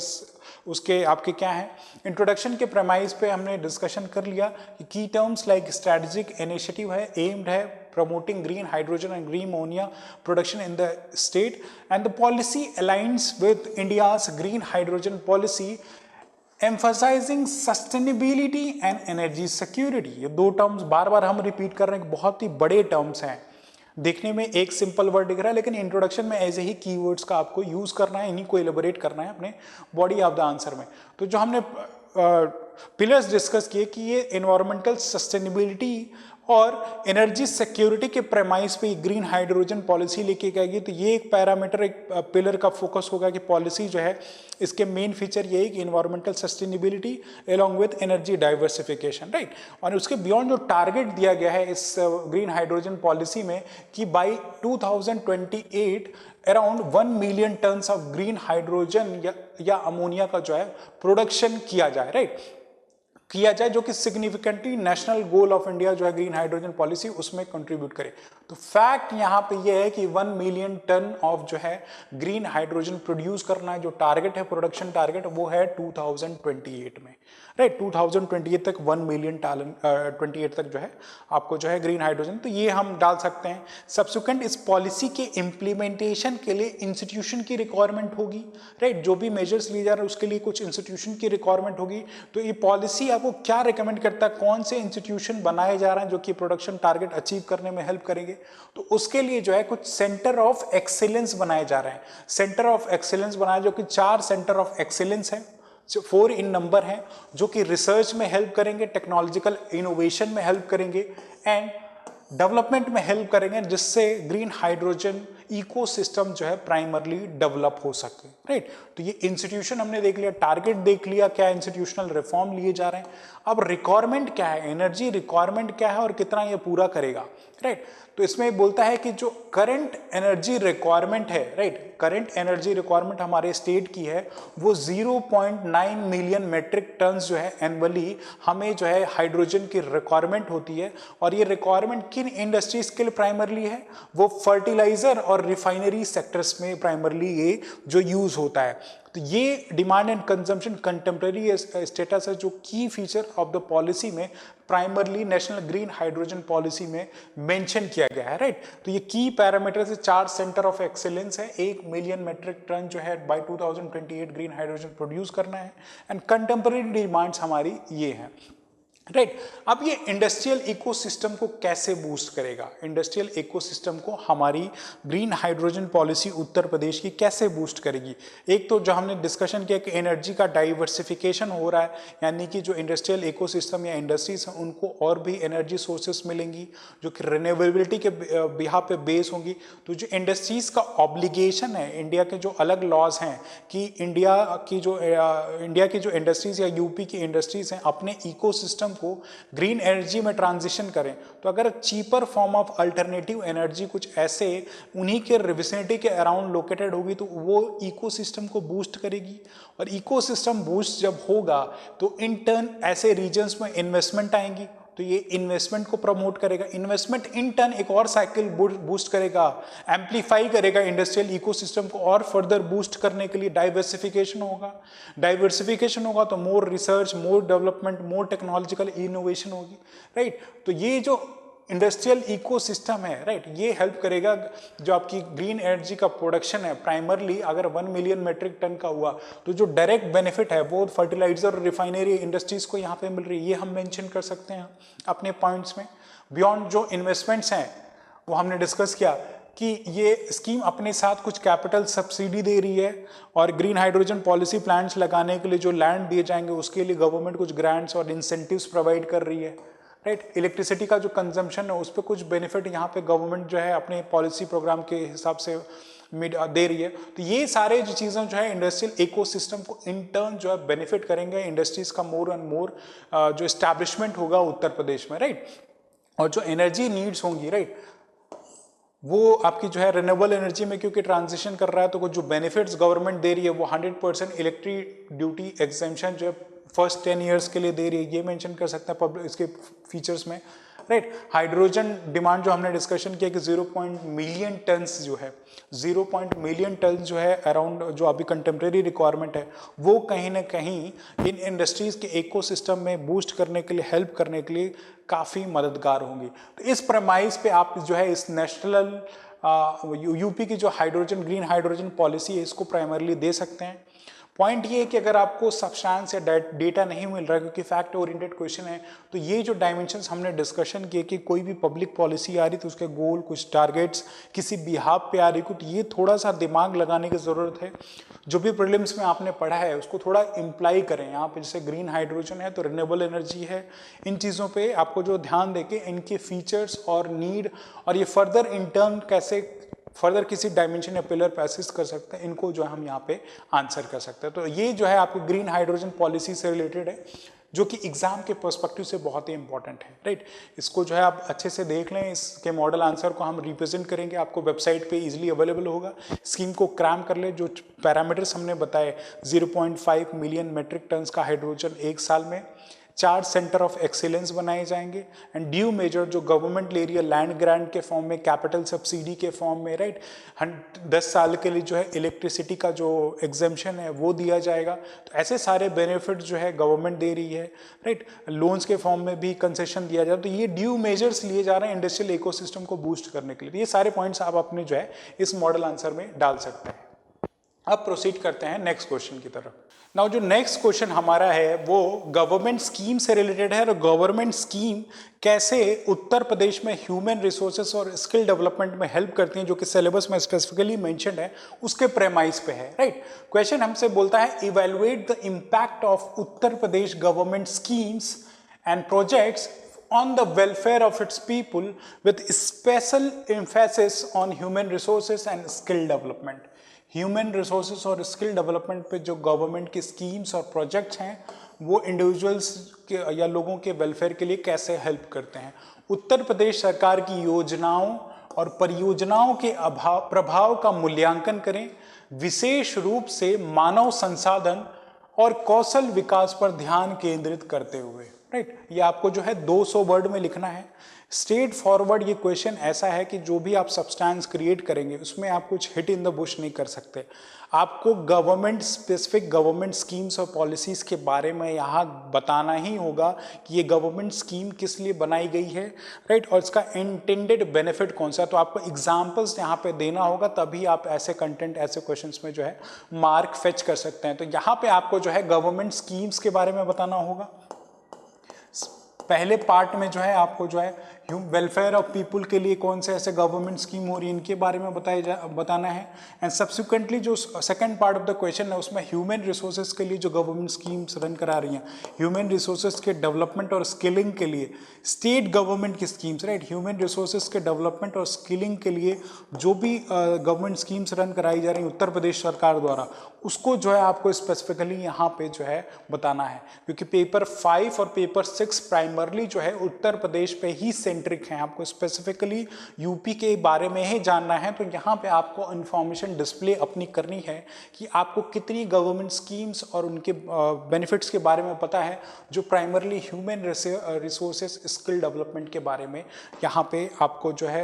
उसके आपके क्या हैं। इंट्रोडक्शन के प्रेमाइज पे हमने डिस्कशन कर लिया कि की टर्म्स लाइक स्ट्रेटेजिक इनिशिएटिव है, एम्ड है promoting green hydrogen and green ammonia production in the state, and the policy aligns with India's green hydrogen policy emphasizing sustainability and energy security। ये दो टर्म्स बार बार हम रिपीट कर रहे हैं, बहुत ही बड़े टर्म्स हैं, देखने में एक सिंपल वर्ड दिख रहा है लेकिन इंट्रोडक्शन में ऐसे ही कीवर्ड्स का आपको यूज करना है, इन्हीं को एलिबोरेट करना है अपने बॉडी ऑफ द आंसर में। तो जो हमने पिलर्स डिस्कस किए कि ये एनवायरमेंटल सस्टेनेबिलिटी और एनर्जी सिक्योरिटी के प्रेमाइस पे ग्रीन हाइड्रोजन पॉलिसी लेके जाएगी। तो ये एक पैरामीटर, एक पिलर का फोकस होगा कि पॉलिसी जो है इसके मेन फीचर ये है कि environmental sustainability along with energy diversification, right. और उसके बियॉन्ड जो टारगेट दिया गया है इस ग्रीन हाइड्रोजन पॉलिसी में कि by 2028 around 1 million tons of green hydrogen या अमोनिया का जो है प्रोडक्शन किया जाए, राइट, किया जाए, जो कि significantly national goal of India जो है ग्रीन हाइड्रोजन पॉलिसी उसमें कंट्रीब्यूट करे। तो फैक्ट यहाँ पे ये है कि 1 मिलियन टन ऑफ जो है ग्रीन हाइड्रोजन प्रोड्यूस करना है, जो टारगेट है प्रोडक्शन टारगेट वो है 2028 में, राइट, 2028 तक 1 मिलियन 28 तक जो है आपको जो है ग्रीन हाइड्रोजन, तो ये हम डाल सकते हैं। सब्सिक्वेंट इस पॉलिसी के इम्प्लीमेंटेशन के लिए इंस्टीट्यूशन की रिक्वायरमेंट होगी, राइट, जो भी मेजर्स लिए जा रहे हैं उसके लिए कुछ इंस्टीट्यूशन की रिक्वायरमेंट होगी। तो ये पॉलिसी आपको क्या रिकमेंड करता है, कौन से इंस्टीट्यूशन बनाए जा रहे हैं जो कि प्रोडक्शन टारगेट अचीव करने में हेल्प करेंगे। तो उसके लिए जो है कुछ सेंटर ऑफ एक्सीलेंस बनाए जा रहे हैं, सेंटर ऑफ एक्सीलेंस बनाए, जो कि 4 सेंटर ऑफ एक्सीलेंस है, 4 इन नंबर हैं, जो कि रिसर्च में हेल्प करेंगे, टेक्नोलॉजिकल इनोवेशन में हेल्प करेंगे एंड डेवलपमेंट में हेल्प करेंगे, जिससे ग्रीन हाइड्रोजन इकोसिस्टम जो है प्राइमरली डेवलप हो सके, राइट। तो ये इंस्टीट्यूशन हमने देख लिया, टारगेट देख लिया, क्या इंस्टीट्यूशनल रिफॉर्म लिए जा रहे हैं। अब रिक्वायरमेंट क्या है, एनर्जी रिक्वायरमेंट क्या है और कितना ये पूरा करेगा, राइट। तो इसमें बोलता है कि जो करंट एनर्जी रिक्वायरमेंट है, राइट, करंट एनर्जी रिक्वायरमेंट हमारे स्टेट की है वो 0.9 मिलियन मेट्रिक टन्स जो है एनुअली हमें जो है हाइड्रोजन की रिक्वायरमेंट होती है। और ये रिक्वायरमेंट किन इंडस्ट्रीज के लिए प्राइमरली है, वो फर्टिलाइजर और रिफाइनरी सेक्टर्स में प्राइमरली ये जो यूज होता है। तो ये demand and consumption contemporary status है, जो की फीचर ऑफ द पॉलिसी में primarily national green hydrogen policy में मेंशन किया गया है, राइट। तो ये की पैरामीटर से 4 सेंटर ऑफ एक्सीलेंस है, 1 मिलियन मेट्रिक टन जो है बाय 2028 ग्रीन हाइड्रोजन प्रोड्यूस करना है एंड कंटेम्प्रेरी डिमांड्स हमारी ये हैं, राइट। अब ये इंडस्ट्रियल इकोसिस्टम को कैसे बूस्ट करेगा, इंडस्ट्रियल इकोसिस्टम को हमारी green hydrogen policy Uttar Pradesh की कैसे बूस्ट करेगी। एक तो जो हमने डिस्कशन किया कि एनर्जी का डाइवर्सिफिकेशन हो रहा है, यानी कि जो इंडस्ट्रियल इकोसिस्टम या इंडस्ट्रीज हैं उनको और भी एनर्जी सोर्सेस मिलेंगी जो कि रिन्यूएबिलिटी के बिहाफ पे बेस होंगी। तो जो इंडस्ट्रीज का ऑब्लिगेशन है, इंडिया के जो अलग लॉज हैं कि इंडिया की जो इंडस्ट्रीज या यूपी की इंडस्ट्रीज हैं अपने इकोसिस्टम को ग्रीन एनर्जी में ट्रांजिशन करें। तो अगर cheaper form of alternative energy कुछ ऐसे उन्हीं के विसिनिटी के अराउंड लोकेटेड होगी तो वो इकोसिस्टम को बूस्ट करेगी। और इकोसिस्टम बूस्ट जब होगा तो इन टर्न ऐसे रीजन्स में इन्वेस्टमेंट आएंगी, तो ये इन्वेस्टमेंट को प्रमोट करेगा। इन्वेस्टमेंट इन टर्न एक और साइकिल बूस्ट करेगा, एम्पलीफाई करेगा इंडस्ट्रियल इकोसिस्टम को और फर्दर बूस्ट करने के लिए डाइवर्सिफिकेशन होगा। डाइवर्सिफिकेशन होगा तो मोर रिसर्च, मोर डेवलपमेंट, मोर टेक्नोलॉजिकल इनोवेशन होगी, राइट। तो ये जो इंडस्ट्रियल इकोसिस्टम है, राइट, ये हेल्प करेगा जो आपकी ग्रीन एनर्जी का प्रोडक्शन है प्राइमरली अगर 1 मिलियन मेट्रिक टन का हुआ तो जो डायरेक्ट बेनिफिट है वो फर्टिलाइजर और रिफाइनरी इंडस्ट्रीज को यहाँ पे मिल रही है, ये हम मेंशन कर सकते हैं अपने पॉइंट्स में। बियॉन्ड जो इन्वेस्टमेंट्स हैं वो हमने डिस्कस किया कि ये स्कीम अपने साथ कुछ कैपिटल सब्सिडी दे रही है और ग्रीन हाइड्रोजन पॉलिसी प्लांट्स लगाने के लिए जो लैंड दिए जाएंगे उसके लिए गवर्नमेंट कुछ ग्रांट्स और इंसेंटिव्स प्रोवाइड कर रही है, राइट। इलेक्ट्रिसिटी का जो कंजम्पशन है उस पर कुछ बेनिफिट यहाँ पे गवर्नमेंट जो है अपने पॉलिसी प्रोग्राम के हिसाब से दे रही है। तो ये सारे जो चीज़ें जो है इंडस्ट्रियल इकोसिस्टम को इन टर्न जो है बेनिफिट करेंगे, इंडस्ट्रीज का मोर एंड मोर जो एस्टैब्लिशमेंट होगा उत्तर प्रदेश में, राइट। और जो एनर्जी नीड्स होंगी, राइट, वो आपकी जो है रिन्यूएबल एनर्जी में क्योंकि ट्रांजिशन कर रहा है, तो कुछ जो बेनिफिट्स गवर्नमेंट दे रही है वो 100% इलेक्ट्रिक ड्यूटी एग्जेम्पशन जो है फर्स्ट 10 ईयर्स के लिए दे रही है, ये मेंशन कर सकते हैं पब्लिक इसके फीचर्स में, राइट। हाइड्रोजन डिमांड जो हमने डिस्कशन किया कि 0. मिलियन टन्स जो है 0. मिलियन टन जो है अराउंड जो अभी कंटेम्प्रेरी रिक्वायरमेंट है, वो कहीं ना कहीं इन इंडस्ट्रीज के इकोसिस्टम में बूस्ट करने के लिए, हेल्प करने के लिए काफ़ी मददगार होंगी। तो इस प्रमाइस पे आप जो है इस नेशनल यूपी की जो हाइड्रोजन ग्रीन हाइड्रोजन पॉलिसी है इसको प्राइमरली दे सकते हैं। पॉइंट ये है कि अगर आपको सब्सटेंस या डेटा नहीं मिल रहा है, क्योंकि फैक्ट ओरिएंटेड क्वेश्चन है, तो ये जो डायमेंशंस हमने डिस्कशन किए कि कोई भी पब्लिक पॉलिसी आ रही तो उसके गोल, कुछ टारगेट्स किसी बिहाफ पे आ रही, तो ये थोड़ा सा दिमाग लगाने की ज़रूरत है। जो भी प्रीलिम्स में आपने पढ़ा है उसको थोड़ा इम्प्लाई करें। यहाँ पे जैसे ग्रीन हाइड्रोजन है तो रिन्यूएबल एनर्जी है, इन चीज़ों पे आपको जो ध्यान देके इनके फीचर्स और नीड और ये फर्दर इंटर्न कैसे फर्दर किसी डायमेंशन या पिलर पे असिस्ट कर सकते हैं, इनको जो है हम यहाँ पे आंसर कर सकते हैं। तो ये जो है आपकी ग्रीन हाइड्रोजन पॉलिसी से रिलेटेड है, जो कि एग्जाम के पर्सपेक्टिव से बहुत ही इंपॉर्टेंट है, राइट। इसको जो है आप अच्छे से देख लें, इसके मॉडल आंसर को हम रिप्रेजेंट करेंगे, आपको वेबसाइट पे इजीली अवेलेबल होगा। स्कीम को क्रैम कर ले, जो पैरामीटर्स हमने बताए 0.5 मिलियन मेट्रिक टन्स का हाइड्रोजन एक साल में, 4 सेंटर ऑफ एक्सीलेंस बनाए जाएंगे एंड ड्यू मेजर जो गवर्नमेंट ले रही है लैंड ग्रांट के फॉर्म में, कैपिटल सब्सिडी के फॉर्म में, राइट। 10 साल के लिए जो है इलेक्ट्रिसिटी का जो एग्जेम्पशन है वो दिया जाएगा। तो ऐसे सारे बेनिफिट जो है गवर्नमेंट दे रही है, राइट। लोन्स के फॉर्म में भी कंसेशन दिया जाए, तो ये ड्यू मेजर्स लिए जा रहे हैं इंडस्ट्रियल इकोसिस्टम को बूस्ट करने के लिए। ये सारे पॉइंट्स आप अपने जो है इस मॉडल आंसर में डाल सकते हैं। अब प्रोसीड करते हैं नेक्स्ट क्वेश्चन की तरफ। नाउ जो नेक्स्ट क्वेश्चन हमारा है वो गवर्नमेंट स्कीम से रिलेटेड है, और गवर्नमेंट स्कीम कैसे उत्तर प्रदेश में ह्यूमन रिसोर्सेस और स्किल डेवलपमेंट में हेल्प करती हैं, जो कि सिलेबस में स्पेसिफिकली मेंशन्ड है, उसके प्रेमाइस पे है, राइट। क्वेश्चन हमसे बोलता है evaluate the impact of Uttar Pradesh government schemes and projects on the welfare of its people with special emphasis on human resources and skill development। Human resources और स्किल डेवलपमेंट पे जो गवर्नमेंट की स्कीम्स और प्रोजेक्ट्स हैं वो इंडिविजुअल्स के या लोगों के वेलफेयर के लिए कैसे हेल्प करते हैं। उत्तर प्रदेश सरकार की योजनाओं और परियोजनाओं के प्रभाव का मूल्यांकन करें, विशेष रूप से मानव संसाधन और कौशल विकास पर ध्यान केंद्रित करते हुए, राइट। ये आपको जो है 200 वर्ड में लिखना है। स्ट्रेट फॉरवर्ड ये क्वेश्चन ऐसा है कि जो भी आप सब्सटेंस क्रिएट करेंगे उसमें आप कुछ हिट इन द बुश नहीं कर सकते। आपको गवर्नमेंट स्पेसिफिक गवर्नमेंट स्कीम्स और पॉलिसीज के बारे में यहाँ बताना ही होगा कि ये गवर्नमेंट स्कीम किस लिए बनाई गई है, राइट, और इसका इंटेंडेड बेनिफिट कौन सा। तो आपको एग्जाम्पल्स यहाँ पे देना होगा, तभी आप ऐसे कंटेंट ऐसे क्वेश्चंस में जो है मार्क फेच कर सकते हैं। तो यहाँ पे आपको जो है गवर्नमेंट स्कीम्स के बारे में बताना होगा। पहले पार्ट में जो है आपको जो है वेलफेयर ऑफ पीपल के लिए कौन से ऐसे गवर्नमेंट स्कीम हो रही है इनके बारे में बताना है। एंड सब्सिक्वेंटली जो second part of the question है उसमें ह्यूमन रिसोर्सेज के लिए जो गवर्नमेंट स्कीम्स रन करा रही हैं, ह्यूमन रिसोर्सेज के डेवलपमेंट और स्किलिंग के लिए स्टेट गवर्नमेंट की स्कीम्स, राइट, ह्यूमन रिसोर्सेज के डेवलपमेंट और स्किलिंग के लिए जो भी गवर्नमेंट स्कीम्स रन कराई जा रही हैं उत्तर प्रदेश सरकार द्वारा, उसको जो है आपको स्पेसिफिकली यहाँ पे जो है बताना है। क्योंकि पेपर 5 और पेपर 6 प्राइमरली जो है उत्तर प्रदेश पे ही सेंट्रिक हैं, आपको स्पेसिफिकली यूपी के बारे में ही जानना है। तो यहाँ पे आपको इंफॉर्मेशन डिस्प्ले अपनी करनी है कि आपको कितनी गवर्नमेंट स्कीम्स और उनके बेनिफिट्स के बारे में पता है, जो primarily human resources skill development के बारे में यहाँ पे आपको जो है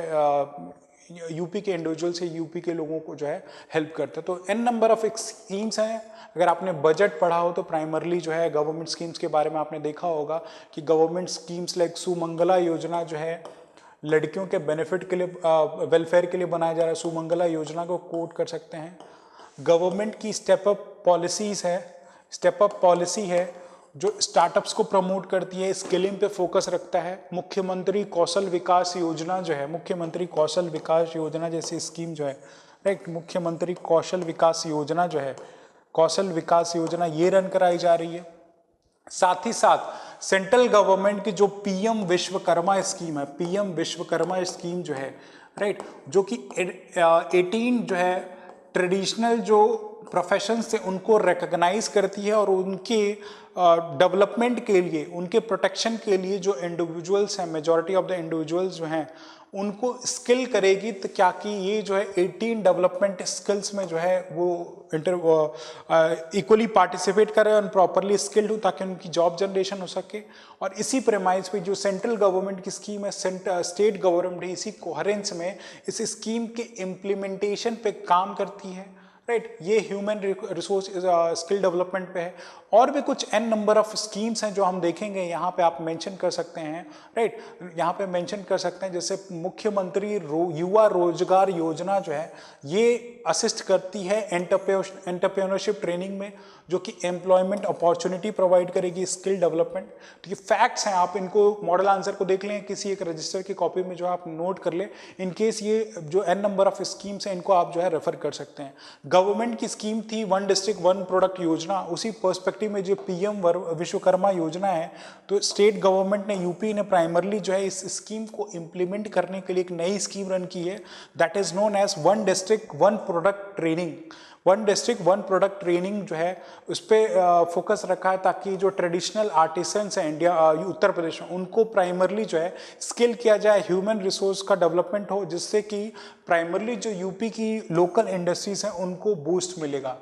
यूपी के इंडिविजुअल से यूपी के लोगों को जो है हेल्प करते हैं। तो n नंबर ऑफ स्कीम्स हैं। अगर आपने बजट पढ़ा हो तो प्राइमरली जो है गवर्नमेंट स्कीम्स के बारे में आपने देखा होगा कि गवर्नमेंट स्कीम्स लाइक सुमंगला योजना जो है लड़कियों के बेनिफिट के लिए वेलफेयर के लिए बनाया जा रहा है, सुमंगला योजना को कोट कर सकते हैं। गवर्नमेंट की स्टेप अप पॉलिसीज है, स्टेप अप पॉलिसी है जो स्टार्टअप्स को प्रमोट करती है, स्किलिंग पे फोकस रखता है। मुख्यमंत्री कौशल विकास योजना जो है, मुख्यमंत्री कौशल विकास योजना जैसी स्कीम जो है, राइट, मुख्यमंत्री कौशल विकास योजना जो है, कौशल विकास योजना ये रन कराई जा रही है। साथ ही साथ सेंट्रल गवर्नमेंट की जो पीएम विश्वकर्मा स्कीम है, पीएम विश्वकर्मा स्कीम जो है, राइट, जो कि 18 जो है ट्रेडिशनल जो प्रोफेशन से उनको रिकग्नाइज करती है और उनके डेवलपमेंट के लिए, उनके प्रोटेक्शन के लिए जो इंडिविजुअल्स हैं, मेजॉरिटी ऑफ द इंडिविजुअल्स जो हैं उनको स्किल करेगी, तो क्या कि ये जो है 18 डेवलपमेंट स्किल्स में जो है वो इक्वली पार्टिसिपेट करें और प्रॉपरली स्किल्ड हो ताकि उनकी जॉब जनरेशन हो सके। और इसी प्रेमाइज पे जो सेंट्रल गवर्नमेंट की स्कीम है, स्टेट गवर्नमेंट है, इसी कोहेरेंस में इस स्कीम के इम्प्लीमेंटेशन पे काम करती है, राइट। ये ह्यूमन रिसोर्स स्किल डेवलपमेंट पे है। और भी कुछ n नंबर ऑफ स्कीम्स हैं जो हम देखेंगे, यहाँ पे आप मेंशन कर सकते हैं, राइट। यहाँ पे मेंशन कर सकते हैं जैसे मुख्यमंत्री युवा रोजगार योजना जो है ये असिस्ट करती है एंटरप्रेन्योरशिप ट्रेनिंग में, जो कि एम्प्लॉयमेंट अपॉर्चुनिटी प्रोवाइड करेगी, स्किल डेवलपमेंट। तो ये फैक्ट्स हैं, आप इनको मॉडल आंसर को देख लें, किसी एक रजिस्टर की कॉपी में जो आप नोट कर लें। इन केस ये जो n नंबर ऑफ स्कीम्स हैं इनको आप जो है रेफर कर सकते हैं। गवर्नमेंट की स्कीम थी वन डिस्ट्रिक्ट वन प्रोडक्ट योजना, उसी पर्सपेक्टिव में जो पीएम विश्वकर्मा योजना है, तो स्टेट गवर्नमेंट ने, यूपी ने प्राइमरली जो है इस स्कीम को इंप्लीमेंट करने के लिए एक नई स्कीम रन की है, that is known as one district one product training. One district one product training जो है उस पर फोकस रखा है ताकि जो ट्रेडिशनल आर्टिसंस हैं इंडिया उत्तर प्रदेश में उनको प्राइमरली जो है स्किल किया जाए, ह्यूमन रिसोर्स का डेवलपमेंट हो, जिससे कि प्राइमरली जो यूपी की लोकल इंडस्ट्रीज हैं उनको बूस्ट मिलेगा।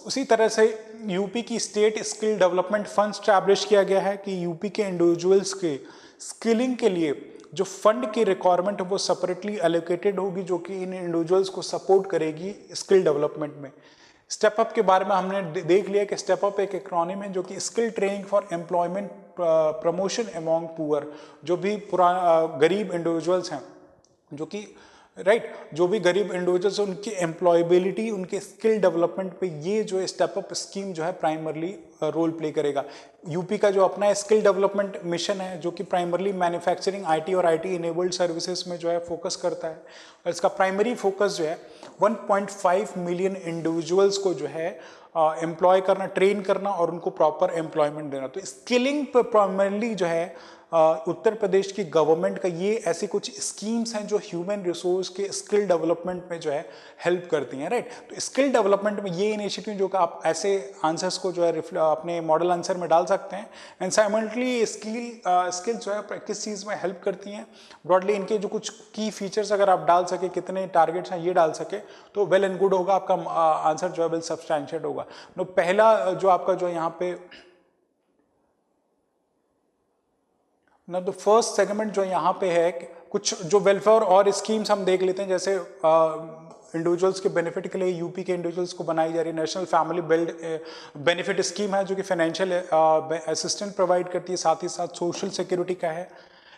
उसी तरह से यूपी की state skill development fund establish किया गया है कि यूपी के इंडिविजुअल्स के स्किलिंग के लिए जो फंड की रिक्वायरमेंट है वो सेपरेटली एलोकेटेड होगी, जो कि इन इंडिविजुअल्स को सपोर्ट करेगी स्किल डेवलपमेंट में। स्टेप अप के बारे में हमने देख लिया कि स्टेप अप एक एक्रोनिम है जो कि skill training for employment promotion among poor, जो भी गरीब इंडिविजुअल्स हैं, जो कि राइट जो भी गरीब इंडिविजुअल्स उनकी एम्प्लॉयबिलिटी, उनके स्किल डेवलपमेंट पे ये जो स्टेप अप स्कीम जो है प्राइमरली रोल प्ले करेगा। यूपी का जो अपना स्किल डेवलपमेंट मिशन है जो कि प्राइमरली मैन्युफैक्चरिंग, आईटी और आईटी इनेबल्ड सर्विसेज में जो है फोकस करता है, और इसका प्राइमरी फोकस जो है 1.5 मिलियन इंडिविजुअल्स को जो है एम्प्लॉय करना, ट्रेन करना और उनको प्रॉपर एम्प्लॉयमेंट देना। तो स्किलिंग पर प्राइमरली जो है उत्तर प्रदेश की गवर्नमेंट का ये ऐसी कुछ स्कीम्स हैं जो ह्यूमन रिसोर्स के स्किल डेवलपमेंट में जो है हेल्प करती हैं, राइट। तो स्किल डेवलपमेंट में ये इनिशिएटिव जो कि आप ऐसे आंसर्स को जो है अपने मॉडल आंसर में डाल सकते हैं। एंड साइमल्टेनियसली स्किल जो है किस चीज़ में हेल्प करती हैं, ब्रॉडली इनके जो कुछ की फीचर्स अगर आप डाल सके, कितने टारगेट्स हैं ये डाल सके तो वेल एंड गुड होगा, आपका आंसर जो है वेल सब्सटैंशिएट होगा। तो पहला जो आपका जो यहाँ पे ना, तो फर्स्ट सेगमेंट जो यहाँ पे है, कुछ जो वेलफेयर और स्कीम्स हम देख लेते हैं। जैसे इंडिविजुअल्स के बेनिफिट के लिए यूपी के इंडिविजुअल्स को बनाई जा रही national family build benefit scheme है जो कि फाइनेंशियल असिस्टेंट प्रोवाइड करती है, साथ ही साथ सोशल सिक्योरिटी का है।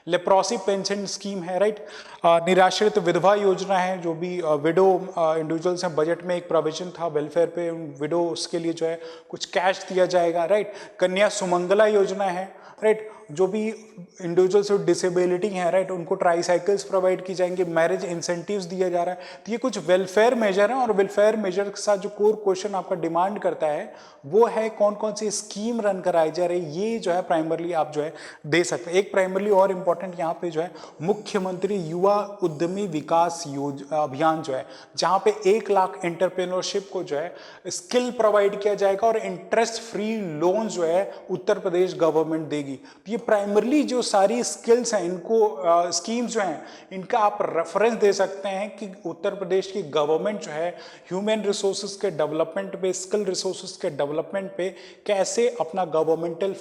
लेप्रोसी पेंशन स्कीम है, राइट। निराश्रित विधवा योजना है, जो भी विडो इंडिविजुअल्स हैं, बजट में एक प्रोविजन था वेलफेयर पे, विडोस के लिए जो है कुछ कैश दिया जाएगा, राइट। कन्या सुमंगला योजना है, राइट, जो भी इंडिविजुअल्स विद डिसेबिलिटी हैं, राइट, उनको ट्राईसाइकिल्स प्रोवाइड की जाएंगे, मैरिज इंसेंटिव्स दिया जा रहा है। तो ये कुछ वेलफेयर मेजर हैं, और वेलफेयर मेजर के साथ जो कोर क्वेश्चन आपका डिमांड करता है वो है कौन कौन सी स्कीम रन कराई जा रही है, ये जो है प्राइमरली आप जो है दे सकते हैं। एक प्राइमरली और इम्पॉर्टेंट यहाँ पे जो है मुख्यमंत्री युवा उद्यमी विकास अभियान जो है, जहाँ पे 1 लाख एंटरप्रेन्योरशिप को जो है स्किल प्रोवाइड किया जाएगा और इंटरेस्ट फ्री लोन जो है उत्तर प्रदेश गवर्नमेंट देगी। तो ये प्राइमरली जो सारी स्किल्स हैं, इनको स्कीम्स जो हैं, इनका आप रेफरेंस दे सकते हैं कि उत्तर प्रदेश की गवर्नमेंट जो है ह्यूमन रिसोर्सेज के डेवलपमेंट पे, स्किल रिसोर्सेज के डेवलपमेंट पे कैसे अपना गवर्नमेंटल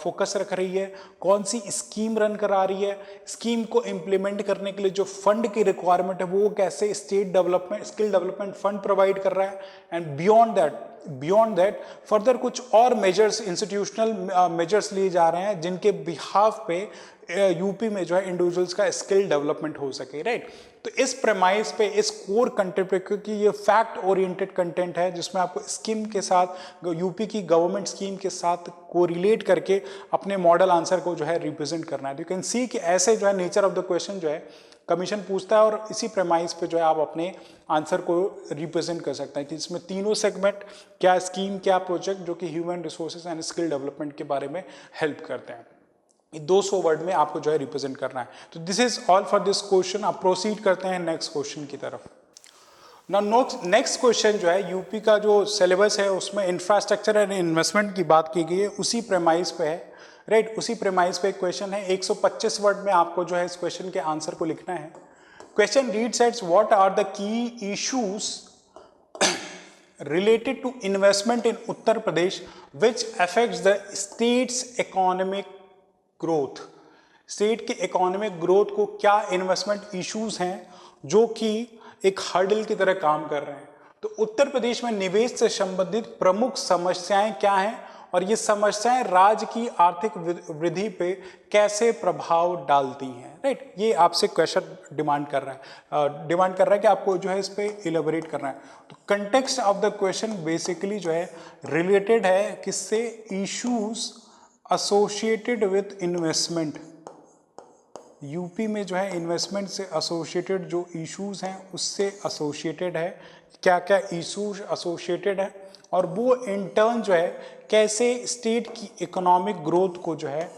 फोकस रख रही है, कौन सी स्कीम रन करा रही है, स्कीम को इम्प्लीमेंट करने के लिए जो फंड की रिक्वायरमेंट है वो कैसे state development skill development fund provide कर रहा है। एंड बियॉन्ड दैट फर्दर कुछ और मेजर्स, इंस्टीट्यूशनल मेजर्स लिए जा रहे हैं जिनके बिहाफ पे यूपी में जो है इंडिविजुअल्स का स्किल डेवलपमेंट हो सके, राइट। तो इस प्रेमाइज पे, इस कोर कंटेंट पे, क्योंकि ये फैक्ट ओरिएंटेड कंटेंट है जिसमें आपको स्कीम के साथ, यूपी की गवर्नमेंट स्कीम के साथ कोरिलेट करके अपने मॉडल आंसर को जो है रिप्रेजेंट करना है। यू कैन सी कि ऐसे जो है नेचर ऑफ द क्वेश्चन जो है कमीशन पूछता है, और इसी प्रेमाइज पे जो है आप अपने आंसर को रिप्रेजेंट कर सकते हैं कि इसमें तीनों सेगमेंट, क्या स्कीम, क्या प्रोजेक्ट, जो कि human resources and skill development के बारे में हेल्प करते हैं। 200 वर्ड में आपको जो है रिप्रेजेंट करना है। तो this is all for this question. आप प्रोसीड करते हैं नेक्स्ट क्वेश्चन की तरफ। ना नेक्स्ट क्वेश्चन जो है यूपी का जो सिलेबस है उसमें इंफ्रास्ट्रक्चर एंड इन्वेस्टमेंट की बात की गई है, उसी प्रेमाइज पे है, राइट। उसी प्रेमाइज पे एक क्वेश्चन है, 125 वर्ड में आपको जो है इस क्वेश्चन के आंसर को लिखना है। Question reads as what are the key issues related to investment in Uttar Pradesh which affects the state's economic growth। State के इकोनॉमिक ग्रोथ को क्या इन्वेस्टमेंट इश्यूज हैं जो कि एक हर्डल की तरह काम कर रहे हैं। तो उत्तर प्रदेश में निवेश से संबंधित प्रमुख समस्याएं क्या हैं और ये समस्याएं राज्य की आर्थिक वृद्धि पे कैसे प्रभाव डालती हैं, राइट। ये आपसे क्वेश्चन डिमांड कर रहा है कि आपको जो है इस पे इलेबोरेट करना है। तो context of the question basically जो है रिलेटेड है किससे, issues associated with investment. UP में जो है इन्वेस्टमेंट से एसोसिएटेड जो इश्यूज हैं उससे एसोसिएटेड है, क्या क्या इश्यूज एसोसिएटेड है और वो इन टर्न जो है कैसे स्टेट की इकोनॉमिक ग्रोथ को जो है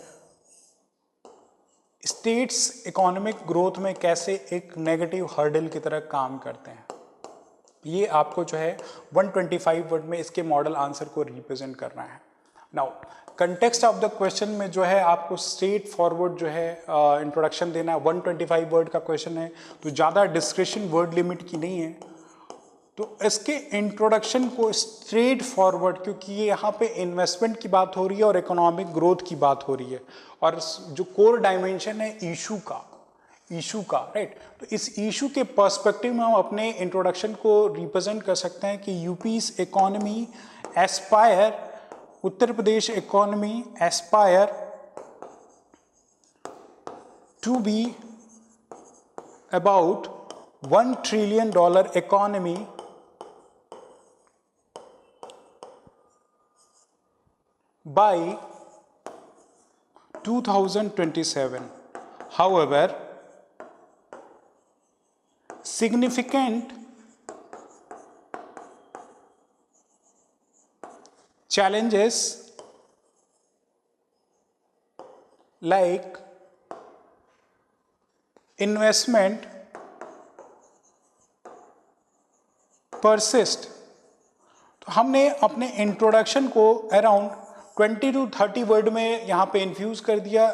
स्टेट्स इकोनॉमिक ग्रोथ में कैसे एक नेगेटिव हर्डल की तरह काम करते हैं। ये आपको जो है 125 वर्ड में इसके मॉडल आंसर को रिप्रेजेंट करना है। Now context of the question में जो है आपको स्ट्रेट फॉरवर्ड जो है इंट्रोडक्शन देना है। 125 वर्ड का क्वेश्चन है तो ज़्यादा डिस्क्रिप्शन वर्ड लिमिट की नहीं है, तो इसके इंट्रोडक्शन को स्ट्रेट फॉरवर्ड, क्योंकि ये यहाँ पे इन्वेस्टमेंट की बात हो रही है और इकोनॉमिक ग्रोथ की बात हो रही है और जो कोर डायमेंशन है इशू का, राइट। तो इस इशू के पर्सपेक्टिव में हम अपने इंट्रोडक्शन को रिप्रेजेंट कर सकते हैं कि UP's economy aspire, Uttar Pradesh economy aspire to be about $1 trillion economy by 2027. However, significant challenges like investment persist। तो हमने अपने इंट्रोडक्शन को अराउंड 20 to 30 वर्ड में यहाँ पे इन्फ्यूज कर दिया।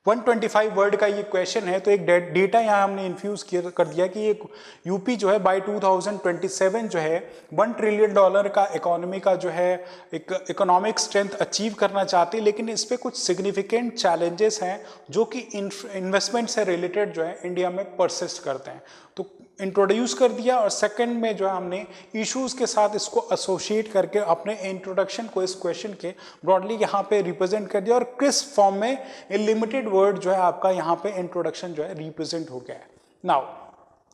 125 वर्ड का ये क्वेश्चन है तो एक डेटा यहाँ हमने इन्फ्यूज कर दिया कि ये यूपी जो है बाय 2027 जो है $1 ट्रिलियन का इकोनॉमी का जो है एक इकोनॉमिक स्ट्रेंथ अचीव करना चाहती है, लेकिन इस पे कुछ सिग्निफिकेंट चैलेंजेस हैं जो कि इन्वेस्टमेंट से रिलेटेड जो है इंडिया में परसिस्ट करते हैं। तो इंट्रोड्यूस कर दिया और सेकंड में जो है हमने इश्यूज के साथ इसको एसोसिएट करके अपने इंट्रोडक्शन को इस क्वेश्चन के ब्रॉडली यहाँ पे रिप्रेजेंट कर दिया और किस फॉर्म में लिमिटेड वर्ड जो है आपका यहाँ पे इंट्रोडक्शन जो है रिप्रेजेंट हो गया है। Now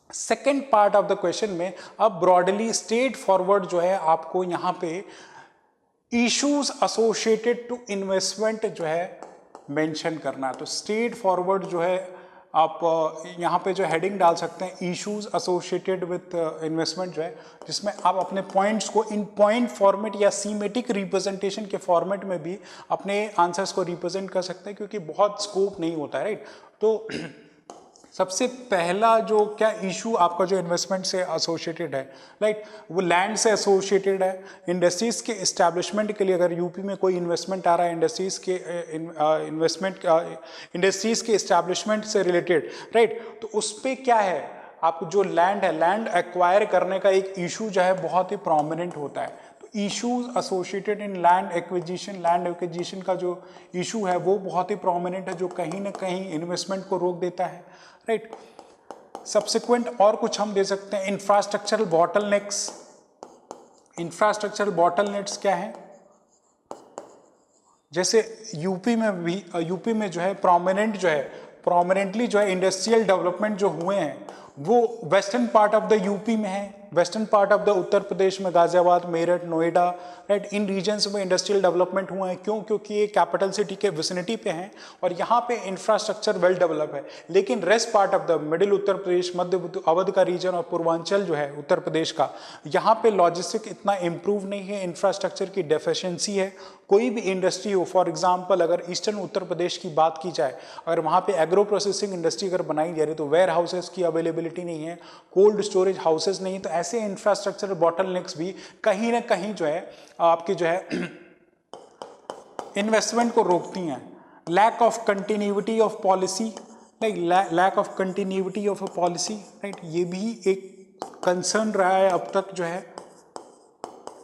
second part of the question में अब ब्रॉडली स्ट्रेट फॉरवर्ड जो है आपको यहाँ पे इश्यूज एसोसिएटेड टू इन्वेस्टमेंट जो है मेंशन करना है। तो स्ट्रेट फॉरवर्ड जो है आप यहाँ पे जो हेडिंग डाल सकते हैं इश्यूज एसोसिएटेड विथ इन्वेस्टमेंट जो है, जिसमें आप अपने पॉइंट्स को इन पॉइंट फॉर्मेट या सीमेटिक रिप्रेजेंटेशन के फॉर्मेट में भी अपने आंसर्स को रिप्रेजेंट कर सकते हैं, क्योंकि बहुत स्कोप नहीं होता है, राइट। तो सबसे पहला जो क्या इशू आपका जो इन्वेस्टमेंट से एसोसिएटेड है, राइट, वो लैंड से एसोसिएटेड है। इंडस्ट्रीज़ के इस्टेब्लिशमेंट के लिए अगर यूपी में कोई इन्वेस्टमेंट आ रहा है इंडस्ट्रीज़ के इस्टेब्लिशमेंट से रिलेटेड, राइट, तो उस पर क्या है, आपको जो लैंड है, लैंड एक्वायर करने का एक इशू जो है बहुत ही प्रोमिनेंट होता है। इश्यूज एसोसिएटेड इन लैंड एक्विजिशन का जो इशू है वो बहुत ही प्रोमिनेंट है, जो कहीं ना कहीं इन्वेस्टमेंट को रोक देता है, राइट। सब्सिक्वेंट और कुछ हम दे सकते हैं, इंफ्रास्ट्रक्चरल बॉटलनेक्स क्या है, जैसे यूपी में जो है प्रोमिनेंटली जो है इंडस्ट्रियल डेवलपमेंट जो हुए हैं वो western part of the UP में है, western part of the Uttar Pradesh में गाजियाबाद, मेरठ, नोएडा, राइट, इन रीजन्स में इंडस्ट्रियल डेवलपमेंट हुआ है। क्यों? क्योंकि ये कैपिटल सिटी के विसिनिटी पे हैं और यहाँ पे इंफ्रास्ट्रक्चर वेल डेवलप है। लेकिन rest part of the middle Uttar Pradesh, मध्य अवध का रीजन और पूर्वांचल जो है उत्तर प्रदेश का, यहाँ पे लॉजिस्टिक इतना इम्प्रूव नहीं है, इंफ्रास्ट्रक्चर की डेफिशिएंसी है। कोई भी इंडस्ट्री हो, फॉर एग्जाम्पल अगर ईस्टर्न उत्तर प्रदेश की बात की जाए, अगर वहाँ पे एग्रो प्रोसेसिंग इंडस्ट्री अगर बनाई जा रही है तो वेयर हाउसेस की अवेलेबिलिटी अवेलेबिलिटी नहीं है, कोल्ड स्टोरेज हाउसेज नहीं, तो ऐसे इंफ्रास्ट्रक्चर बॉटलनेक्स भी कहीं ना कहीं जो है आपकी जो है इन्वेस्टमेंट को रोकती हैं। Lack of continuity of policy, lack of continuity of a policy, right, ये भी एक कंसर्न रहा है अब तक जो है,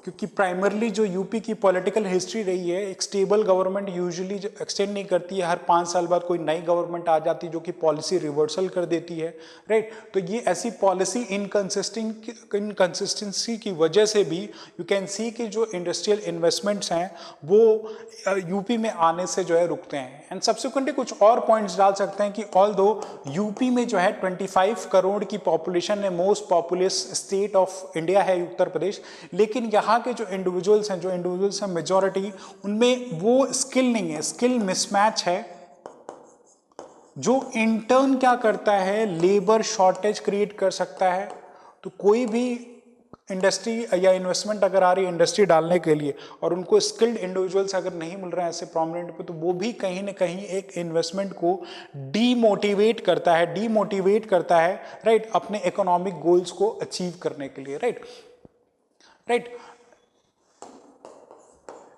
क्योंकि प्राइमरली जो यूपी की पॉलिटिकल हिस्ट्री रही है, एक स्टेबल गवर्नमेंट यूजुअली एक्सटेंड नहीं करती है, हर 5 साल बाद कोई नई गवर्नमेंट आ जाती है जो कि पॉलिसी रिवर्सल कर देती है, राइट। तो ये ऐसी पॉलिसी इनकंसिस्टेंसी की वजह से भी यू कैन सी कि जो इंडस्ट्रियल इन्वेस्टमेंट्स हैं वो यूपी में आने से जो है रुकते हैं। एंड सब्सिक्वेंटली कुछ और पॉइंट्स डाल सकते हैं कि ऑल्दो यूपी में जो है 25 करोड़ की पॉपुलेशन है, most populous state of India है उत्तर प्रदेश, लेकिन यहाँ के जो इंडिविजुअल्स हैं मेजॉरिटी, उनमें वो स्किल नहीं है, स्किल मिसमैच है। जो इंटर्न क्या करता है, लेबर शॉर्टेज क्रिएट कर सकता है। तो कोई भी इंडस्ट्री या इन्वेस्टमेंट अगर आ रही है इंडस्ट्री डालने के लिए और उनको स्किल्ड इंडिविजुअल्स अगर नहीं मिल रहे हैं ऐसे प्रोमिनेंट पे, तो वो भी कहीं ना कहीं एक इन्वेस्टमेंट को डीमोटिवेट करता है, राइट, अपने इकोनॉमिक गोल्स को अचीव करने के लिए, राइट।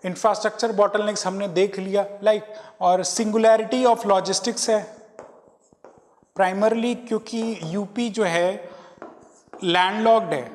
इंफ्रास्ट्रक्चर बॉटलनेक्स हमने देख लिया, और सिंगुलैरिटी ऑफ लॉजिस्टिक्स है प्राइमरली, क्योंकि यूपी जो है लैंडलॉक्ड है,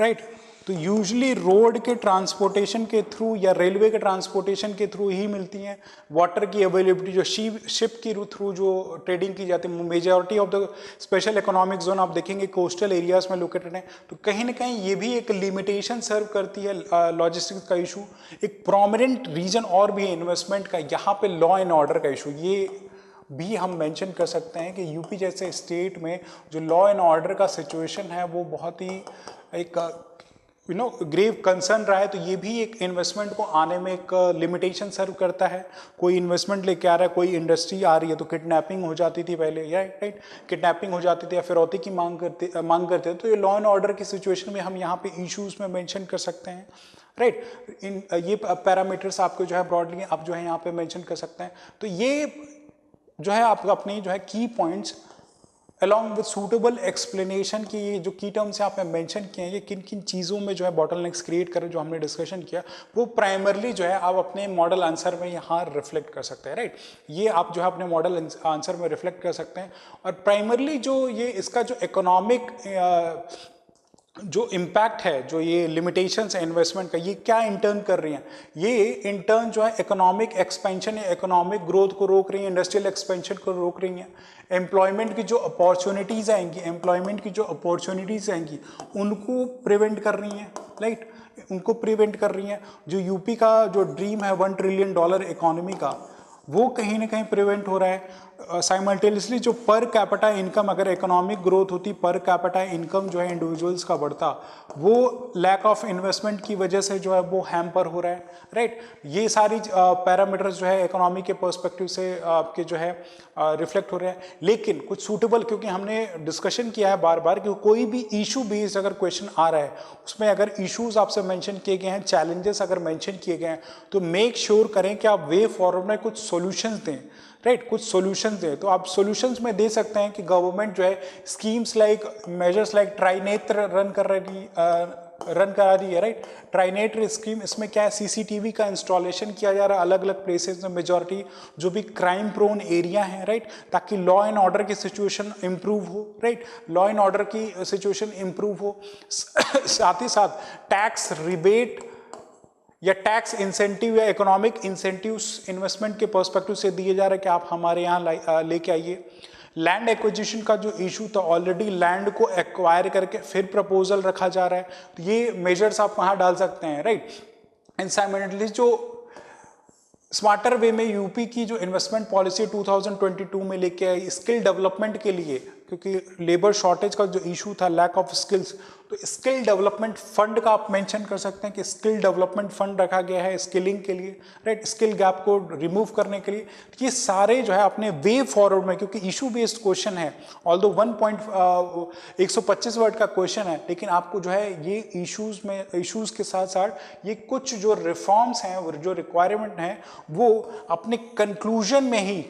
राइट। तो यूजुअली रोड के ट्रांसपोर्टेशन के थ्रू या रेलवे के ट्रांसपोर्टेशन के थ्रू ही मिलती हैं। वाटर की अवेलेबिलिटी जो शिप के थ्रू जो ट्रेडिंग की जाती है, majority of the special economic zone आप देखेंगे कोस्टल एरियाज में लोकेटेड है, तो कहीं ना कहीं ये भी एक लिमिटेशन सर्व करती है लॉजिस्टिक्स का इशू। एक प्रोमिनेंट रीजन और भी है इन्वेस्टमेंट का, यहाँ पे लॉ एंड ऑर्डर का इशू, ये भी हम मेंशन कर सकते हैं कि यूपी जैसे स्टेट में जो लॉ एंड ऑर्डर का सिचुएशन है वो बहुत ही एक ग्रेव कंसर्न रहा है। तो ये भी एक इन्वेस्टमेंट को आने में एक लिमिटेशन सर्व करता है। कोई इन्वेस्टमेंट लेके आ रहा है, कोई इंडस्ट्री आ रही है, तो किडनैपिंग हो जाती थी पहले, राइट, किडनैपिंग हो जाती थी या फिरौती की मांग करते थे। तो ये लॉ एंड ऑर्डर की सिचुएशन में हम यहाँ पे इश्यूज में मेंशन कर सकते हैं, राइट। इन ये पैरामीटर्स आपको जो है ब्रॉडली आप जो है यहाँ पे मेंशन कर सकते हैं। तो ये जो है आपको अपनी जो है की points along with suitable explanation की ये जो की टर्म्स आपने मेंशन किए हैं, ये किन किन चीज़ों में जो है बॉटलनेक्स क्रिएट करें, जो हमने डिस्कशन किया, वो प्राइमरली जो है आप अपने मॉडल आंसर में यहाँ रिफ्लेक्ट कर सकते हैं, राइट। ये आप जो है अपने मॉडल आंसर में रिफ्लेक्ट कर सकते हैं। और प्राइमरली जो ये इसका जो इकोनॉमिक जो इम्पैक्ट है, जो ये लिमिटेशंस है इन्वेस्टमेंट का, ये क्या इंटर्न कर रही हैं, ये इंटर्न जो है इकोनॉमिक एक्सपेंशन या इकोनॉमिक ग्रोथ को रोक रही हैं, इंडस्ट्रियल एक्सपेंशन को रोक रही हैं। एम्प्लॉयमेंट की जो अपॉर्चुनिटीज़ आएंगी उनको प्रिवेंट कर रही हैं, राइट, उनको प्रिवेंट कर रही हैं। जो यूपी का जो ड्रीम है $1 ट्रिलियन इकोनॉमी का, वो कहीं ना कहीं प्रिवेंट हो रहा है। साइमल्टेनियसली जो पर कैपिटा इनकम, अगर इकोनॉमिक ग्रोथ होती, पर कैपिटा इनकम जो है इंडिविजुअल्स का बढ़ता, वो लैक ऑफ इन्वेस्टमेंट की वजह से जो है वो हैम्पर हो रहा है, राइट। ये सारी पैरामीटर्स जो है इकोनॉमी के पर्सपेक्टिव से आपके जो है रिफ्लेक्ट हो रहे हैं। लेकिन कुछ सूटेबल, क्योंकि हमने डिस्कशन किया है बार बार कि कोई भी इशू बेस्ड अगर क्वेश्चन आ रहा है, उसमें अगर इशूज आपसे मेंशन किए गए हैं, चैलेंजेस अगर मेंशन किए गए हैं, तो मेक श्योर करें कि आप वे फॉरवर्ड में कुछ सॉल्यूशंस दें, राइट, कुछ सॉल्यूशंस दें। तो आप सॉल्यूशंस में दे सकते हैं कि गवर्नमेंट जो है schemes like measures like Trinetra run करा रही है, राइट। ट्राइनेत्र स्कीम, इसमें क्या है, सीसीटीवी का इंस्टॉलेशन किया जा रहा है अलग अलग प्लेसेस में, मेजॉरिटी जो भी क्राइम प्रोन एरिया है, राइट, ताकि लॉ एंड ऑर्डर की सिचुएशन इंप्रूव हो, राइट, लॉ एंड ऑर्डर की सिचुएशन इंप्रूव हो। साथ ही साथ टैक्स रिबेट या टैक्स इंसेंटिव या इकोनॉमिक इंसेंटिव्स इन्वेस्टमेंट के पर्सपेक्टिव से दिए जा रहे हैं कि आप हमारे यहाँ लेके आइए। लैंड एक्विजिशन का जो इशू था, ऑलरेडी लैंड को एक्वायर करके फिर प्रपोजल रखा जा रहा है, तो ये मेजर्स आप वहाँ डाल सकते हैं, राइट। एंड साइमल्टेनियसली जो स्मार्टर वे में यूपी की जो इन्वेस्टमेंट पॉलिसी 2022 में लेके आई स्किल डेवलपमेंट के लिए, क्योंकि लेबर शॉर्टेज का जो इशू था, लैक ऑफ स्किल्स, तो स्किल डेवलपमेंट फंड का आप मेंशन कर सकते हैं कि स्किल डेवलपमेंट फंड रखा गया है स्किलिंग के लिए, राइट, स्किल गैप को रिमूव करने के लिए। ये सारे जो है अपने वे फॉरवर्ड में, क्योंकि इशू बेस्ड क्वेश्चन है, ऑल्दो 125 वर्ड का क्वेश्चन है, लेकिन आपको जो है ये इश्यूज के साथ साथ ये कुछ जो रिफॉर्म्स हैं और जो रिक्वायरमेंट हैं वो अपने कंक्लूजन में,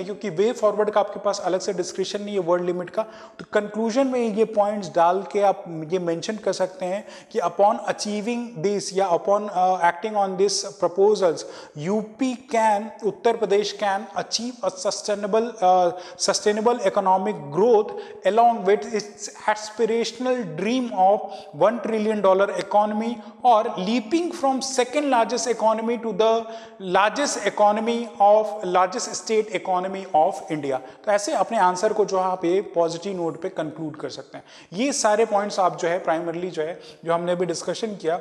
क्योंकि वे फॉरवर्ड का आपके पास अलग से डिस्क्रिप्शन नहीं है वर्ड लिमिट का, तो कंक्लूजन में ये पॉइंट्स डाल के आप ये मेंशन कर सकते हैं कि अपॉन अचीविंग दिस या upon acting on this proposals Uttar Pradesh can achieve a sustainable economic growth along with its aspirational dream of $1 trillion economy or leaping from second largest economy to the largest state economy of India। तो ऐसे अपने आंसर को जो आप ये पॉजिटिव नोट पे कंक्लूड कर सकते हैं। ये सारे पॉइंट्स आप जो है प्राइमरली जो हमने अभी डिस्कशन किया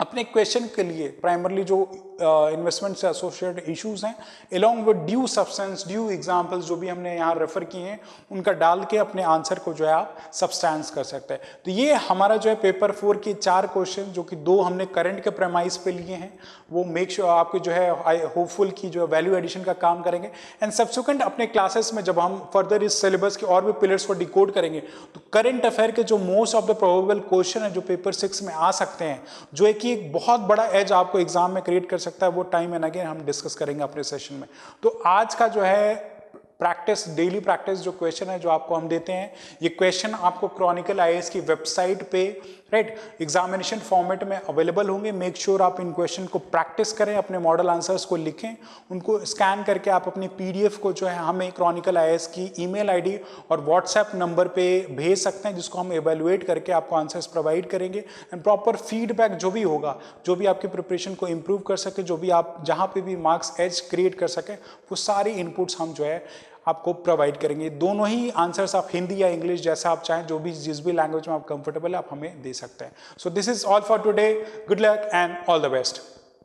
अपने क्वेश्चन के लिए, प्राइमरली जो इन्वेस्टमेंट से एसोसिएटेड इश्यूज हैं along with due substance, due examples जो भी हमने यहाँ रेफर किए हैं उनका डाल के अपने आंसर को जो है आप सब्सटेंस कर सकते हैं। तो ये हमारा जो है पेपर 4 के 4 क्वेश्चन, जो कि 2 हमने करंट के प्रेमाइस पे लिए हैं, वो मेक श्योर आपके जो है होपफुल की जो वैल्यू एडिशन का काम करेंगे। एंड सब्सिक्वेंट अपने क्लासेस में जब हम फर्दर इस सिलेबस के और भी पिलर्स को डिकोड करेंगे तो करंट अफेयर के जो most of the probable question है जो पेपर 6 में आ सकते हैं, जो एक बहुत बड़ा एज आपको एग्जाम में क्रिएट कर सकता है, वो टाइम एंड अगेन हम डिस्कस करेंगे अपने सेशन में। तो आज का जो है प्रैक्टिस, डेली प्रैक्टिस जो क्वेश्चन है जो आपको हम देते हैं, ये क्वेश्चन आपको क्रॉनिकल आईएएस की वेबसाइट पे, राइट, एग्जामिनेशन फॉर्मेट में अवेलेबल होंगे। मेक श्योर आप इन क्वेश्चन को प्रैक्टिस करें, अपने मॉडल आंसर्स को लिखें, उनको स्कैन करके आप अपनी पीडीएफ को जो है हमें क्रॉनिकल आईएएस की ईमेल आईडी और व्हाट्सएप नंबर पे भेज सकते हैं, जिसको हम एवेलुएट करके आपको आंसर्स प्रोवाइड करेंगे। एंड प्रॉपर फीडबैक जो भी होगा, जो भी आपकी प्रिपरेशन को इम्प्रूव कर सके, जो भी आप जहाँ पे भी मार्क्स एज क्रिएट कर सके, वो सारी इनपुट्स हम जो है आपको प्रोवाइड करेंगे। दोनों ही आंसर्स आप हिंदी या इंग्लिश जैसा आप चाहें, जो भी जिस भी लैंग्वेज में आप कंफर्टेबल है, आप हमें दे सकते हैं। So this is all for today. Good luck and all the best.